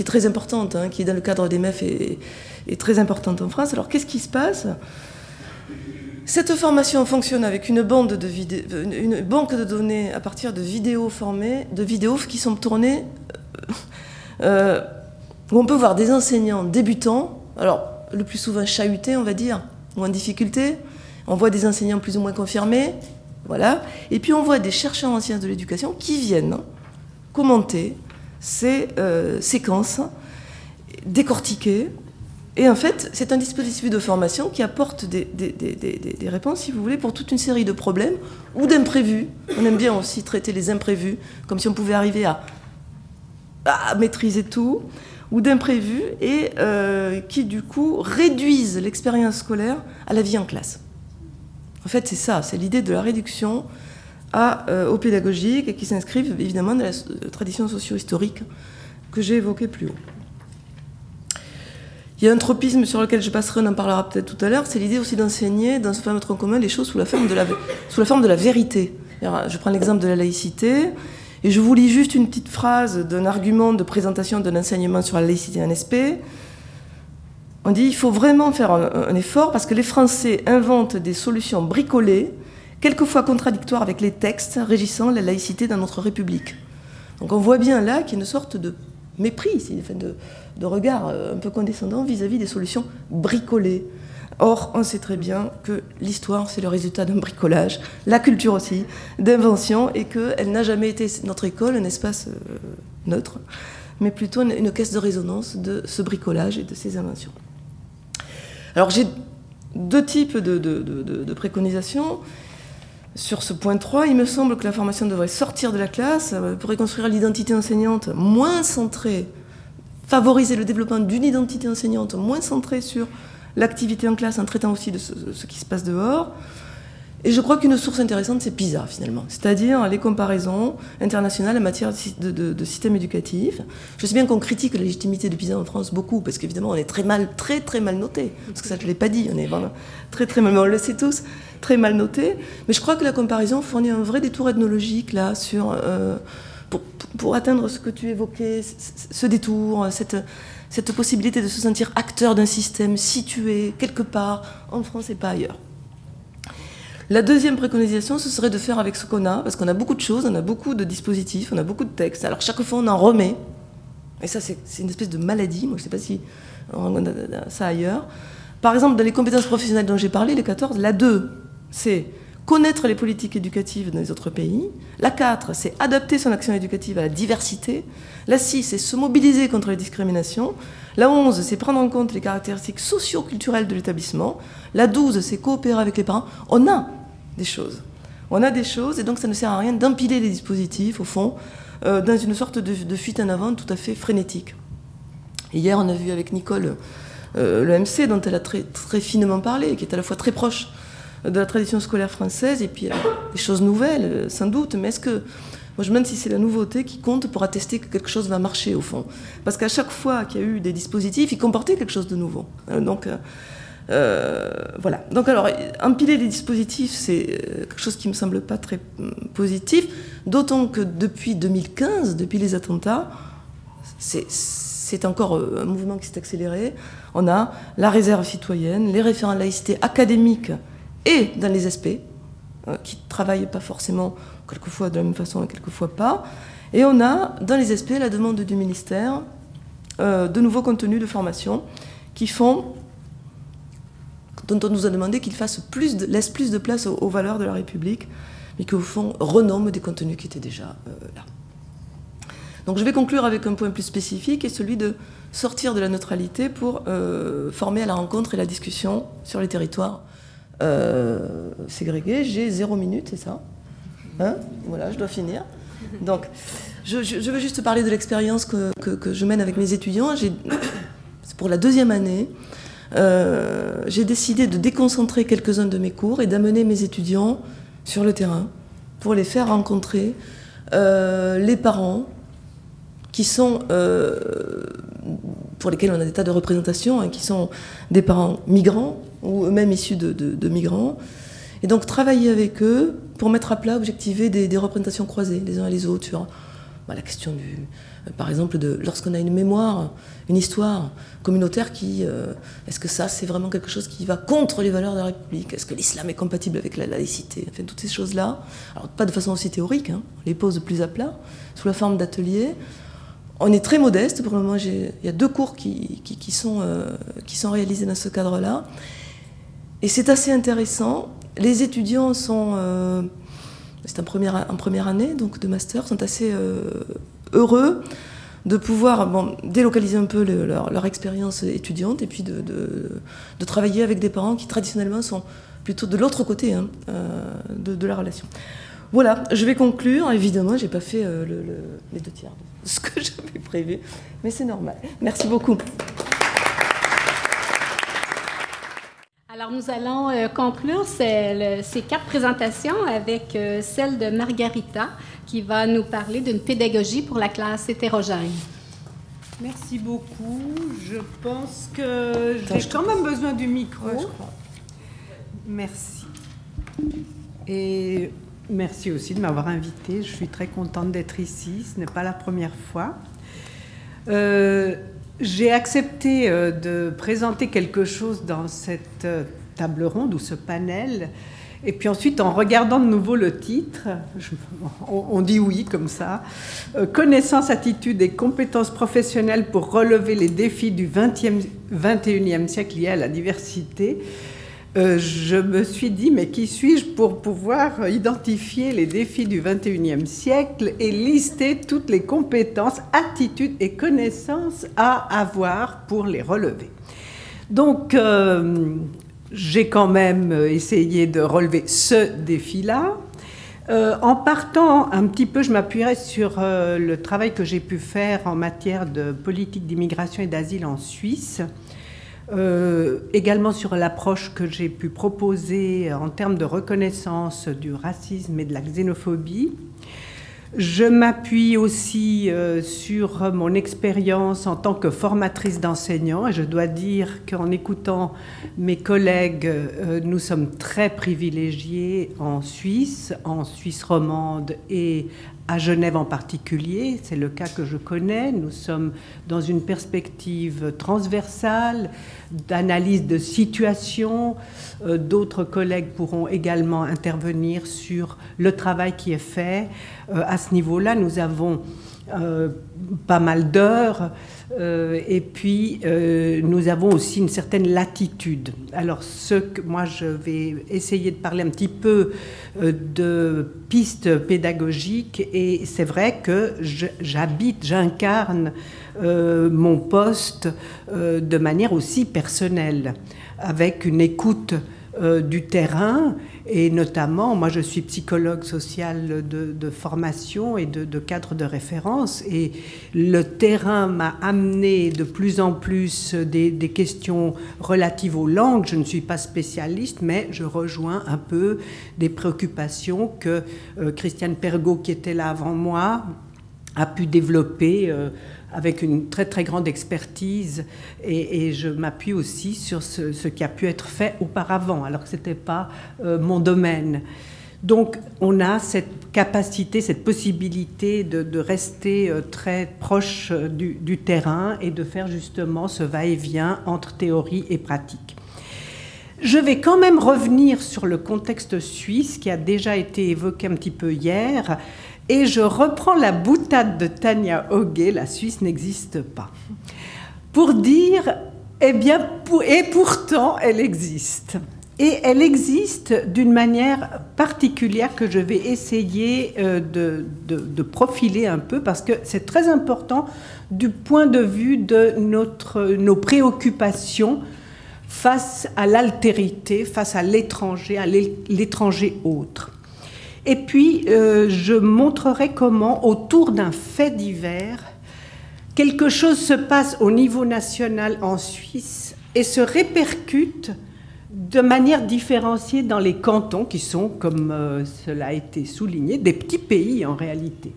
très importante, hein, qui est dans le cadre des MEF est très importante en France. Alors qu'est-ce qui se passe ? Cette formation fonctionne avec une banque de données à partir de vidéos qui sont tournées, où on peut voir des enseignants débutants, alors le plus souvent chahutés, on va dire, ou en difficulté. On voit des enseignants plus ou moins confirmés. Voilà. Et puis on voit des chercheurs en sciences de l'éducation qui viennent commenter ces séquences, décortiquer. Et en fait, c'est un dispositif de formation qui apporte des réponses, si vous voulez, pour toute une série de problèmes ou d'imprévus. On aime bien aussi traiter les imprévus, comme si on pouvait arriver à maîtriser tout, ou d'imprévus, et qui, du coup, réduisent l'expérience scolaire à la vie en classe. En fait, c'est ça, c'est l'idée de la réduction au pédagogique et qui s'inscrivent évidemment dans la tradition socio-historique que j'ai évoquée plus haut. Il y a un tropisme sur lequel je passerai, on en parlera peut-être tout à l'heure, c'est l'idée aussi d'enseigner dans ce fameux tronc commun les choses sous la forme de la vérité. Alors, je prends l'exemple de la laïcité, et je vous lis juste une petite phrase d'un argument de présentation d'un enseignement sur la laïcité en SP. On dit il faut vraiment faire un effort parce que les Français inventent des solutions bricolées, quelquefois contradictoires avec les textes régissant la laïcité dans notre République. Donc on voit bien là qu'il y a une sorte de mépris, de regard un peu condescendant vis-à-vis des solutions bricolées. Or, on sait très bien que l'histoire, c'est le résultat d'un bricolage, la culture aussi, d'invention, et qu'elle n'a jamais été, notre école, un espace neutre, mais plutôt une caisse de résonance de ce bricolage et de ces inventions. Alors, j'ai deux types de préconisations. Sur ce point 3, il me semble que la formation devrait sortir de la classe pour reconstruire l'identité enseignante moins centrée, favoriser le développement d'une identité enseignante moins centrée sur l'activité en classe en traitant aussi de ce qui se passe dehors. Et je crois qu'une source intéressante, c'est PISA, finalement. C'est-à-dire les comparaisons internationales en matière de système éducatif. Je sais bien qu'on critique la légitimité de PISA en France beaucoup, parce qu'évidemment, on est très mal noté. Parce que ça, je ne l'ai pas dit, on est vraiment très mal, mais on le sait tous, très mal noté. Mais je crois que la comparaison fournit un vrai détour ethnologique, là, sur, pour atteindre ce que tu évoquais, ce détour, cette possibilité de se sentir acteur d'un système situé quelque part en France et pas ailleurs. La deuxième préconisation, ce serait de faire avec ce qu'on a, parce qu'on a beaucoup de choses, on a beaucoup de dispositifs, on a beaucoup de textes. Alors chaque fois, on en remet. Et ça, c'est une espèce de maladie. Moi, je ne sais pas si on a ça ailleurs. Par exemple, dans les compétences professionnelles dont j'ai parlé, les 14, la 2, c'est connaître les politiques éducatives dans les autres pays. La 4, c'est adapter son action éducative à la diversité. La 6, c'est se mobiliser contre les discriminations. La 11, c'est prendre en compte les caractéristiques socio-culturelles de l'établissement. La 12, c'est coopérer avec les parents. On a des choses. On a des choses, et donc ça ne sert à rien d'empiler les dispositifs, au fond, dans une sorte de fuite en avant tout à fait frénétique. Et hier, on a vu avec Nicole le MC, dont elle a très, très finement parlé, qui est à la fois très proche de la tradition scolaire française, et puis des choses nouvelles, sans doute, mais est-ce que... Moi, je me demande si c'est la nouveauté qui compte pour attester que quelque chose va marcher, au fond. Parce qu'à chaque fois qu'il y a eu des dispositifs, ils comportaient quelque chose de nouveau. Donc, voilà. Donc, alors, empiler les dispositifs, c'est quelque chose qui ne me semble pas très positif, d'autant que depuis 2015, depuis les attentats, c'est encore un mouvement qui s'est accéléré. On a la réserve citoyenne, les référents de laïcité académique et dans les SP, qui ne travaillent pas forcément quelquefois de la même façon et quelquefois pas. Et on a dans les SP la demande du ministère de nouveaux contenus de formation dont on nous a demandé qu'ils laissent plus de place aux valeurs de la République, mais qu'au fond renomment des contenus qui étaient déjà là. Donc je vais conclure avec un point plus spécifique, et celui de sortir de la neutralité pour former à la rencontre et la discussion sur les territoires ségrégés. J'ai 0 minute, c'est ça, hein? Voilà, je dois finir. Donc, je veux juste parler de l'expérience que je mène avec mes étudiants. C'est pour la 2e année. J'ai décidé de déconcentrer quelques-uns de mes cours et d'amener mes étudiants sur le terrain pour les faire rencontrer les parents qui sont, pour lesquels on a des tas de représentations, hein, qui sont des parents migrants ou eux-mêmes issus de migrants. Et donc travailler avec eux pour mettre à plat, objectiver des représentations croisées les uns et les autres sur la question par exemple, lorsqu'on a une mémoire, une histoire communautaire est-ce que ça, c'est vraiment quelque chose qui va contre les valeurs de la République? Est-ce que l'islam est compatible avec la laïcité? Enfin, toutes ces choses-là. Alors, pas de façon aussi théorique, hein, on les pose plus à plat, sous la forme d'ateliers. On est très modeste, pour le moment, il y a 2 cours qui sont réalisés dans ce cadre-là. Et c'est assez intéressant. Les étudiants sont... c'est en première année donc, de master, sont assez heureux de pouvoir délocaliser un peu leur expérience étudiante et puis de travailler avec des parents qui traditionnellement sont plutôt de l'autre côté de la relation. Voilà, je vais conclure. Évidemment, je n'ai pas fait les 2 tiers de ce que j'avais prévu, mais c'est normal. Merci beaucoup. Alors, nous allons conclure ces 4 présentations avec celle de Margarita, qui va nous parler d'une pédagogie pour la classe hétérogène. Merci beaucoup. Je pense que j'ai quand même besoin du micro. Ouais, je crois. Merci. Et merci aussi de m'avoir invitée. Je suis très contente d'être ici. Ce n'est pas la première fois. J'ai accepté de présenter quelque chose dans cette table ronde ou ce panel. Et puis ensuite, en regardant de nouveau le titre, on dit oui comme ça, connaissances, attitudes et compétences professionnelles pour relever les défis du 21e siècle liés à la diversité. Je me suis dit, mais qui suis-je pour pouvoir identifier les défis du 21e siècle et lister toutes les compétences, attitudes et connaissances à avoir pour les relever. Donc, j'ai quand même essayé de relever ce défi-là. En partant un petit peu, je m'appuierai sur le travail que j'ai pu faire en matière de politique d'immigration et d'asile en Suisse, également sur l'approche que j'ai pu proposer en termes de reconnaissance du racisme et de la xénophobie. Je m'appuie aussi sur mon expérience en tant que formatrice d'enseignants et je dois dire qu'en écoutant mes collègues, nous sommes très privilégiés en Suisse romande et à Genève en particulier. C'est le cas que je connais. Nous sommes dans une perspective transversale d'analyse de situation. D'autres collègues pourront également intervenir sur le travail qui est fait. À ce niveau-là, nous avons pas mal d'heures et puis nous avons aussi une certaine latitude. Alors, moi, je vais essayer de parler un petit peu de pistes pédagogiques et c'est vrai que j'incarne mon poste de manière aussi personnelle, avec une écoute du terrain et notamment, moi je suis psychologue social de formation et de cadre de référence et le terrain m'a amené de plus en plus des questions relatives aux langues. Je ne suis pas spécialiste mais je rejoins un peu des préoccupations que Christiane Pergaud qui était là avant moi a pu développer avec une très très grande expertise et je m'appuie aussi sur ce qui a pu être fait auparavant alors que ce n'était pas mon domaine. Donc on a cette capacité, cette possibilité de rester très proche du terrain et de faire justement ce va-et-vient entre théorie et pratique. Je vais quand même revenir sur le contexte suisse qui a déjà été évoqué un petit peu hier. Et je reprends la boutade de Tania Hoguet, la Suisse n'existe pas, pour dire, eh bien, et pourtant, elle existe. Et elle existe d'une manière particulière que je vais essayer de profiler un peu, parce que c'est très important du point de vue de nos préoccupations face à l'altérité, face à l'étranger autre. Et puis, je montrerai comment, autour d'un fait divers, quelque chose se passe au niveau national en Suisse et se répercute de manière différenciée dans les cantons, qui sont, comme cela a été souligné, des petits pays en réalité.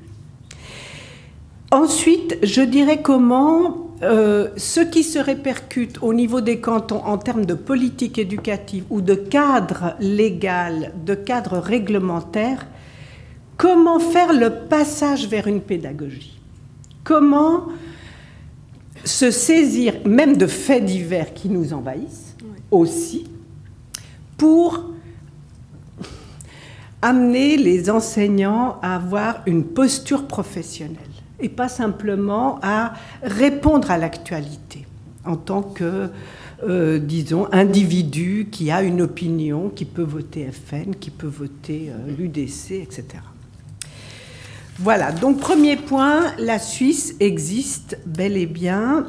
Ensuite, je dirais comment ce qui se répercute au niveau des cantons en termes de politique éducative ou de cadre légal, de cadre réglementaire, comment faire le passage vers une pédagogie? Comment se saisir même de faits divers qui nous envahissent aussi pour amener les enseignants à avoir une posture professionnelle et pas simplement à répondre à l'actualité en tant que, disons, individu qui a une opinion, qui peut voter FN, qui peut voter l'UDC, etc. Voilà, donc premier point, la Suisse existe bel et bien.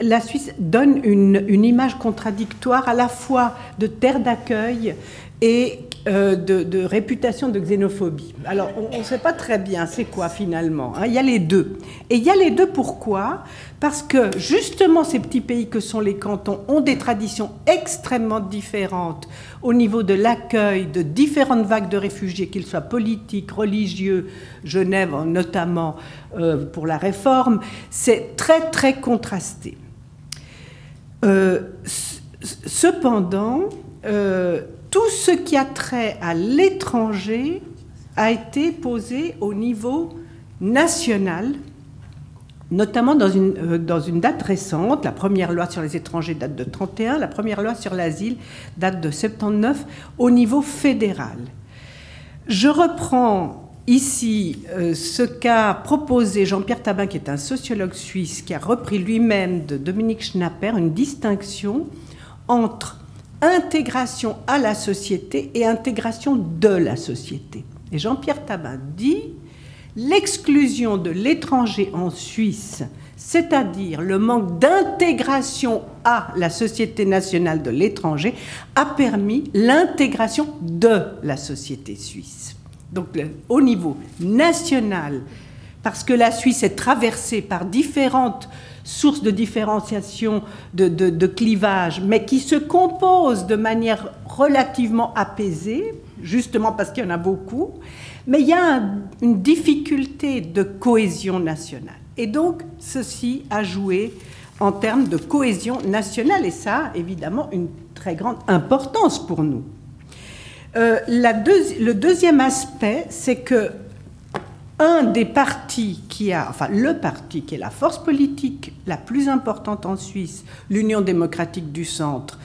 La Suisse donne une image contradictoire à la fois de terre d'accueil et de réputation de xénophobie. Alors, on ne sait pas très bien c'est quoi finalement. Hein. Il y a les deux. Et il y a les deux pourquoi ? Parce que justement, ces petits pays que sont les cantons ont des traditions extrêmement différentes au niveau de l'accueil de différentes vagues de réfugiés, qu'ils soient politiques, religieux, Genève notamment pour la réforme. C'est très, très contrasté. Cependant, tout ce qui a trait à l'étranger a été posé au niveau national, notamment dans une date récente. La première loi sur les étrangers date de 1931, la première loi sur l'asile date de 1979, au niveau fédéral. Je reprends ici ce qu'a proposé Jean-Pierre Tabin, qui est un sociologue suisse, qui a repris lui-même de Dominique Schnapper une distinction entre intégration à la société et intégration de la société. Et Jean-Pierre Tabin dit l'exclusion de l'étranger en Suisse, c'est-à-dire le manque d'intégration à la société nationale de l'étranger, a permis l'intégration de la société suisse. Donc au niveau national, parce que la Suisse est traversée par différentes sources de différenciation, de clivage, mais qui se composent de manière relativement apaisée, justement parce qu'il y en a beaucoup, mais il y a une difficulté de cohésion nationale. Et donc, ceci a joué en termes de cohésion nationale, et ça a évidemment une très grande importance pour nous. Le deuxième aspect, c'est que un des partis le parti qui est la force politique la plus importante en Suisse, l'Union démocratique du centre,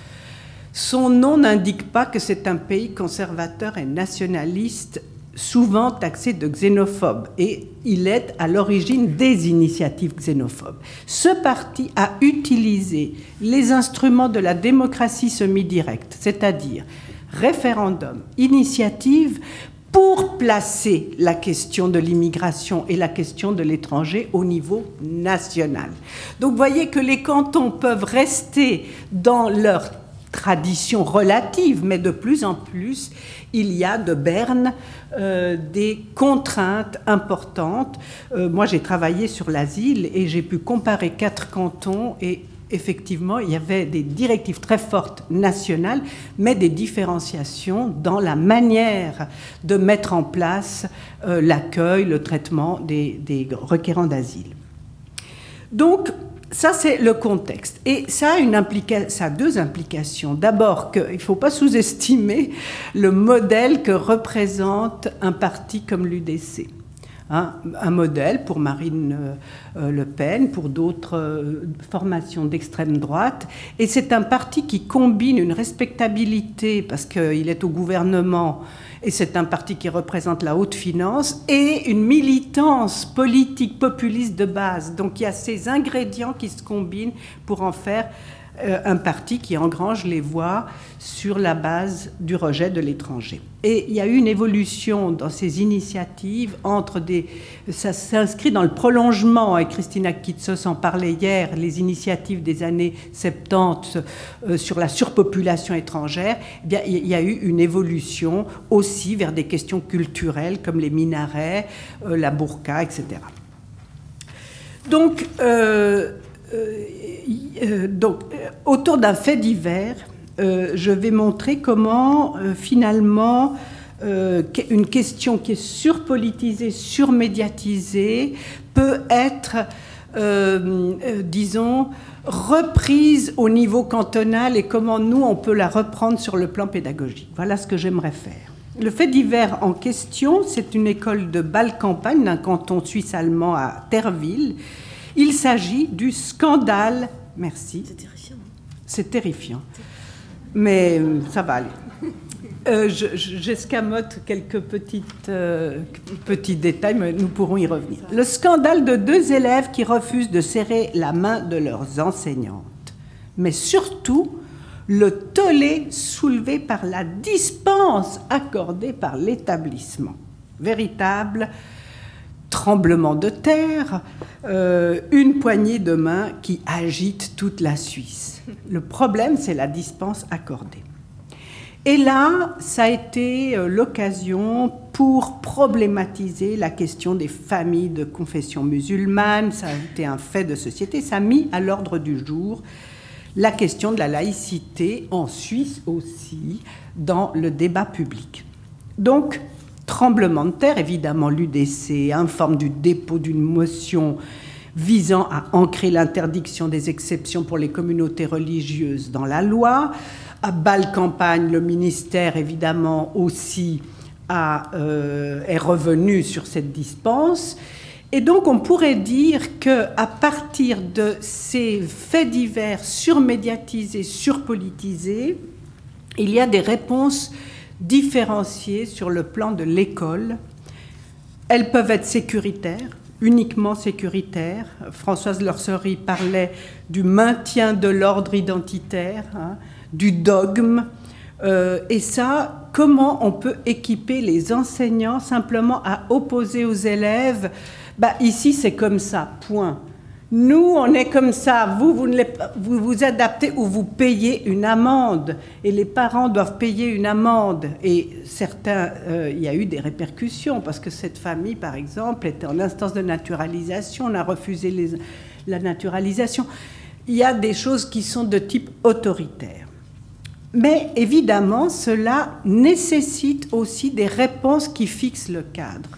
son nom n'indique pas que c'est un pays conservateur et nationaliste, souvent taxé de xénophobe, et il est à l'origine des initiatives xénophobes. Ce parti a utilisé les instruments de la démocratie semi-directe, c'est-à-dire référendum, initiative, pour placer la question de l'immigration et la question de l'étranger au niveau national. Donc vous voyez que les cantons peuvent rester dans leur tradition relative, mais de plus en plus, il y a de Berne des contraintes importantes. Moi, j'ai travaillé sur l'asile et j'ai pu comparer 4 cantons et effectivement, il y avait des directives très fortes nationales, mais des différenciations dans la manière de mettre en place l'accueil, le traitement des requérants d'asile. Donc, ça, c'est le contexte. Et ça a deux implications. D'abord, qu'il ne faut pas sous-estimer le modèle que représente un parti comme l'UDC. Un modèle pour Marine Le Pen, pour d'autres formations d'extrême droite. Et c'est un parti qui combine une respectabilité, parce qu'il est au gouvernement, et c'est un parti qui représente la haute finance, et une militance politique populiste de base. Donc il y a ces ingrédients qui se combinent pour en faire un parti qui engrange les voix sur la base du rejet de l'étranger. Et il y a eu une évolution dans ces initiatives ça s'inscrit dans le prolongement, et Christina Kitsos en parlait hier, les initiatives des années 70 sur la surpopulation étrangère. Eh bien, il y a eu une évolution aussi vers des questions culturelles comme les minarets, la burqa, etc. Donc, autour d'un fait divers, je vais montrer comment, finalement, une question qui est surpolitisée, surmédiatisée, peut être, disons, reprise au niveau cantonal et comment nous, on peut la reprendre sur le plan pédagogique. Voilà ce que j'aimerais faire. Le fait divers en question, c'est une école de Bâle-Campagne, d'un canton suisse-allemand à Terreville. Il s'agit du scandale. Merci. C'est terrifiant. C'est terrifiant. Mais ça va aller. J'escamote quelques petits détails, mais nous pourrons y revenir. Le scandale de 2 élèves qui refusent de serrer la main de leurs enseignantes. Mais surtout, le tollé soulevé par la dispense accordée par l'établissement. Véritable tremblement de terre, une poignée de main qui agite toute la Suisse. Le problème, c'est la dispense accordée. Et là, ça a été l'occasion pour problématiser la question des familles de confession musulmane. Ça a été un fait de société. Ça a mis à l'ordre du jour la question de la laïcité, en Suisse aussi, dans le débat public. Donc, tremblement de terre, évidemment, l'UDC informe du dépôt d'une motion visant à ancrer l'interdiction des exceptions pour les communautés religieuses dans la loi. À Bâle-Campagne, le ministère, évidemment, aussi est revenu sur cette dispense. Et donc, on pourrait dire qu'à partir de ces faits divers surmédiatisés, surpolitisés, il y a des réponses différenciées sur le plan de l'école. Elles peuvent être sécuritaires, uniquement sécuritaires. Françoise Lorsery parlait du maintien de l'ordre identitaire, du dogme. Et ça, comment on peut équiper les enseignants simplement à opposer aux élèves ici, c'est comme ça, point. Nous, on est comme ça. Vous adaptez ou vous payez une amende. Et les parents doivent payer une amende. Et certains, il y a eu des répercussions parce que cette famille, par exemple, était en instance de naturalisation. On a refusé la naturalisation. Il y a des choses qui sont de type autoritaire. Mais évidemment, cela nécessite aussi des réponses qui fixent le cadre.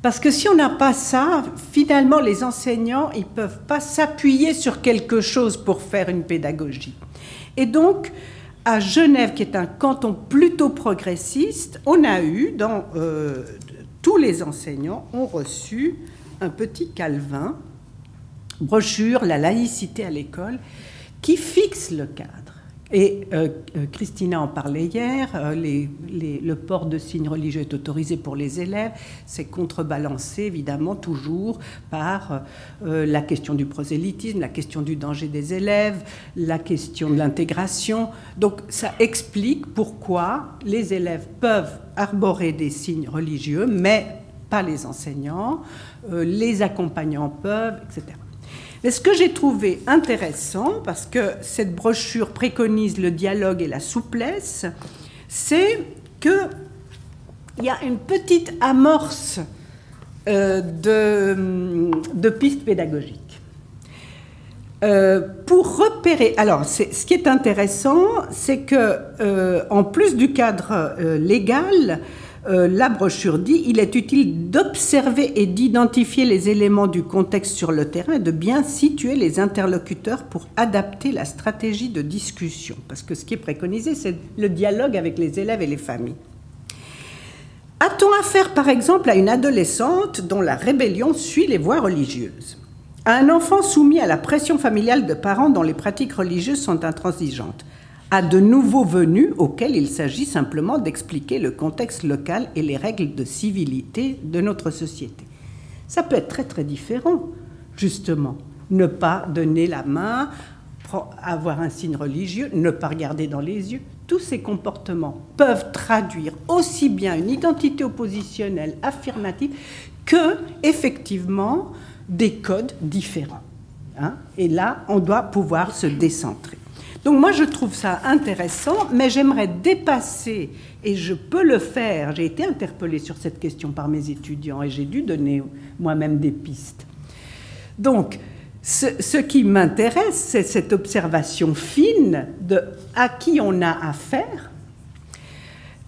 Parce que si on n'a pas ça, finalement, les enseignants, ils ne peuvent pas s'appuyer sur quelque chose pour faire une pédagogie. Et donc, à Genève, qui est un canton plutôt progressiste, on a eu, tous les enseignants ont reçu un petit Calvin, brochure « La laïcité à l'école », qui fixe le cadre. Et Christina en parlait hier, le port de signes religieux est autorisé pour les élèves, c'est contrebalancé évidemment toujours par la question du prosélytisme, la question du danger des élèves, la question de l'intégration. Donc ça explique pourquoi les élèves peuvent arborer des signes religieux, mais pas les enseignants, les accompagnants peuvent, etc. Mais ce que j'ai trouvé intéressant, parce que cette brochure préconise le dialogue et la souplesse, c'est qu'il y a une petite amorce de pistes pédagogiques. Pour repérer... Alors, ce qui est intéressant, c'est que, en plus du cadre légal, la brochure dit « Il est utile d'observer et d'identifier les éléments du contexte sur le terrain et de bien situer les interlocuteurs pour adapter la stratégie de discussion. » Parce que ce qui est préconisé, c'est le dialogue avec les élèves et les familles. A-t-on affaire, par exemple, à une adolescente dont la rébellion suit les voies religieuses ? À un enfant soumis à la pression familiale de parents dont les pratiques religieuses sont intransigeantes ? À de nouveaux venus auxquels il s'agit simplement d'expliquer le contexte local et les règles de civilité de notre société. Ça peut être très très différent, justement. Ne pas donner la main, avoir un signe religieux, ne pas regarder dans les yeux. Tous ces comportements peuvent traduire aussi bien une identité oppositionnelle affirmative que, effectivement, des codes différents. Et là, on doit pouvoir se décentrer. Donc moi, je trouve ça intéressant, mais j'aimerais dépasser, et je peux le faire. J'ai été interpellée sur cette question par mes étudiants et j'ai dû donner moi-même des pistes. Donc, ce qui m'intéresse, c'est cette observation fine de à qui on a affaire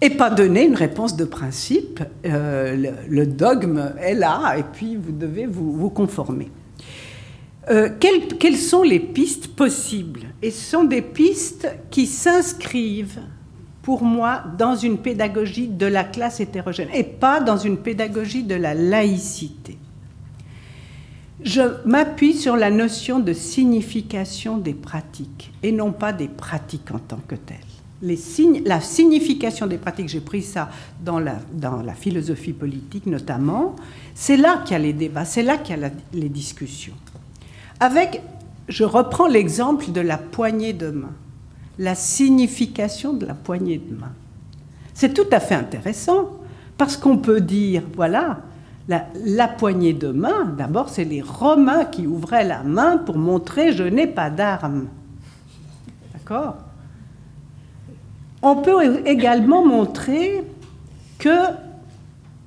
et pas donner une réponse de principe. Le dogme est là et puis vous devez vous conformer. Quelles sont les pistes possibles ? Et ce sont des pistes qui s'inscrivent, pour moi, dans une pédagogie de la classe hétérogène et pas dans une pédagogie de la laïcité. Je m'appuie sur la notion de signification des pratiques et non pas des pratiques en tant que telles. La signification des pratiques, j'ai pris ça dans la philosophie politique notamment, c'est là qu'il y a les débats, c'est là qu'il y a les discussions. Je reprends l'exemple de la poignée de main, la signification de la poignée de main. C'est tout à fait intéressant, parce qu'on peut dire, voilà, la poignée de main, d'abord, c'est les Romains qui ouvraient la main pour montrer « je n'ai pas d'armes ». D'accord ? On peut également montrer que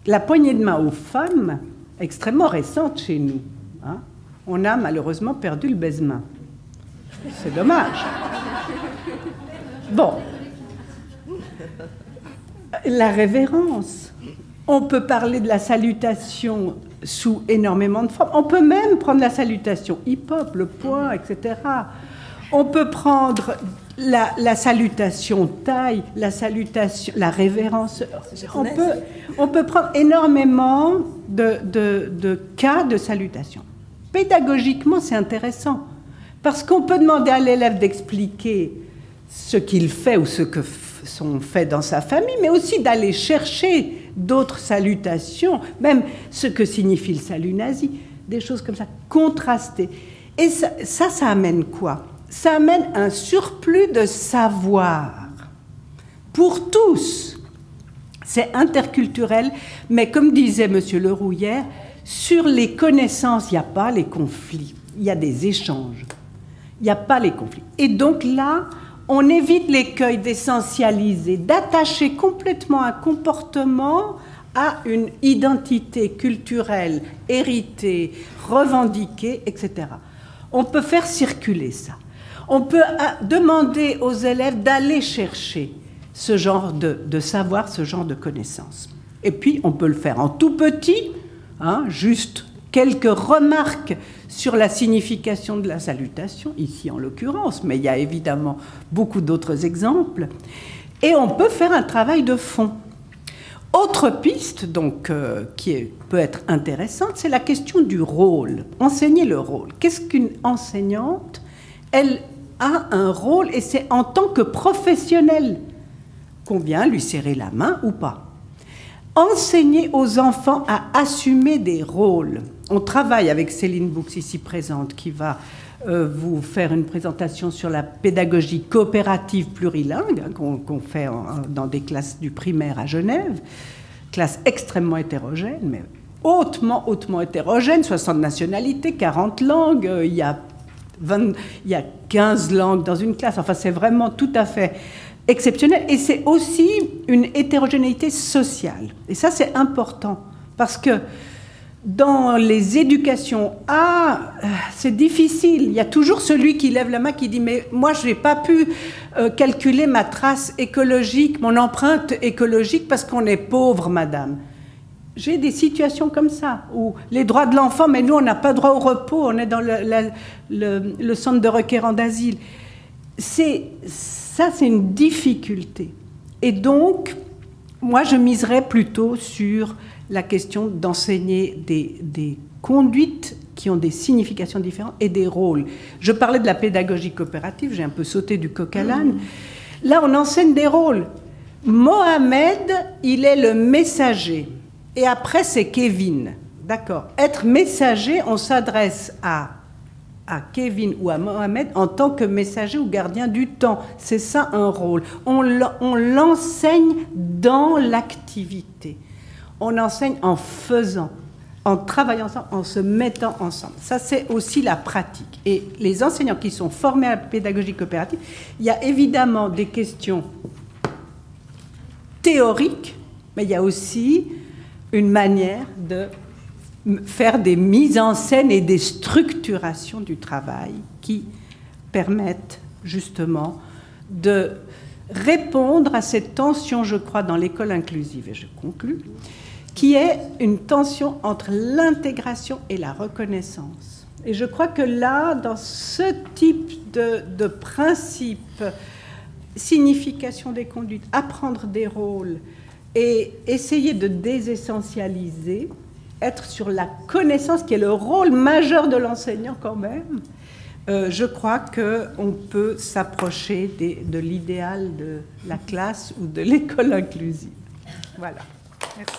la poignée de main aux femmes est extrêmement récente chez nous. Hein. On a malheureusement perdu le baise-main. C'est dommage. Bon. La révérence. On peut parler de la salutation sous énormément de formes. On peut même prendre la salutation hip-hop, le poing, etc. On peut prendre la salutation taille, la salutation, la révérence. On peut prendre énormément de cas de salutation. Pédagogiquement, c'est intéressant, parce qu'on peut demander à l'élève d'expliquer ce qu'il fait ou ce que sont faits dans sa famille, mais aussi d'aller chercher d'autres salutations, même ce que signifie le salut nazi, des choses comme ça, contrastées. Et ça amène quoi? Ça amène un surplus de savoir pour tous. C'est interculturel, mais comme disait M. Leroux hier, sur les connaissances, il n'y a pas les conflits, il y a des échanges. Il n'y a pas les conflits. Et donc là, on évite l'écueil d'essentialiser, d'attacher complètement un comportement à une identité culturelle héritée, revendiquée, etc. On peut faire circuler ça. On peut demander aux élèves d'aller chercher ce genre de savoir, ce genre de connaissances. Et puis, on peut le faire en tout petit, hein, juste quelques remarques sur la signification de la salutation, ici en l'occurrence, mais il y a évidemment beaucoup d'autres exemples. Et on peut faire un travail de fond. Autre piste, donc, peut être intéressante, c'est la question du rôle. Enseigner le rôle. Qu'est-ce qu'une enseignante? Elle a un rôle, et c'est en tant que professionnelle qu'on vient lui serrer la main ou pas. Enseigner aux enfants à assumer des rôles. On travaille avec Céline Boux, ici présente, qui va vous faire une présentation sur la pédagogie coopérative plurilingue, hein, qu'on fait dans des classes du primaire à Genève, classe extrêmement hétérogène, mais hautement hétérogène, 60 nationalités, 40 langues, il y a 15 langues dans une classe, enfin c'est vraiment tout à fait exceptionnel, et c'est aussi une hétérogénéité sociale. Et ça, c'est important, parce que dans les éducations, c'est difficile. Il y a toujours celui qui lève la main qui dit « mais moi, je n'ai pas pu calculer ma trace écologique, mon empreinte écologique, parce qu'on est pauvre, madame ». J'ai des situations comme ça, où les droits de l'enfant, mais nous, on n'a pas droit au repos, on est dans le centre de requérants d'asile. Ça, c'est une difficulté. Et donc, moi, je miserais plutôt sur la question d'enseigner des conduites qui ont des significations différentes et des rôles. Je parlais de la pédagogie coopérative, j'ai un peu sauté du coq à l'âne. Là, on enseigne des rôles. Mohamed, il est le messager. Et après, c'est Kevin. D'accord. Être messager, on s'adresse à Kevin ou à Mohamed en tant que messager ou gardien du temps. C'est ça un rôle. On l'enseigne dans l'activité. On enseigne en faisant, en travaillant ensemble, en se mettant ensemble. Ça, c'est aussi la pratique. Et les enseignants qui sont formés à la pédagogie coopérative, il y a évidemment des questions théoriques, mais il y a aussi une manière de faire des mises en scène et des structurations du travail qui permettent justement de répondre à cette tension, je crois, dans l'école inclusive, et je conclus, qui est une tension entre l'intégration et la reconnaissance. Et je crois que là, dans ce type de principe, signification des conduites, apprendre des rôles et essayer de désessentialiser, être sur la connaissance, qui est le rôle majeur de l'enseignant quand même, je crois qu'on peut s'approcher de l'idéal de la classe ou de l'école inclusive. Voilà. Merci.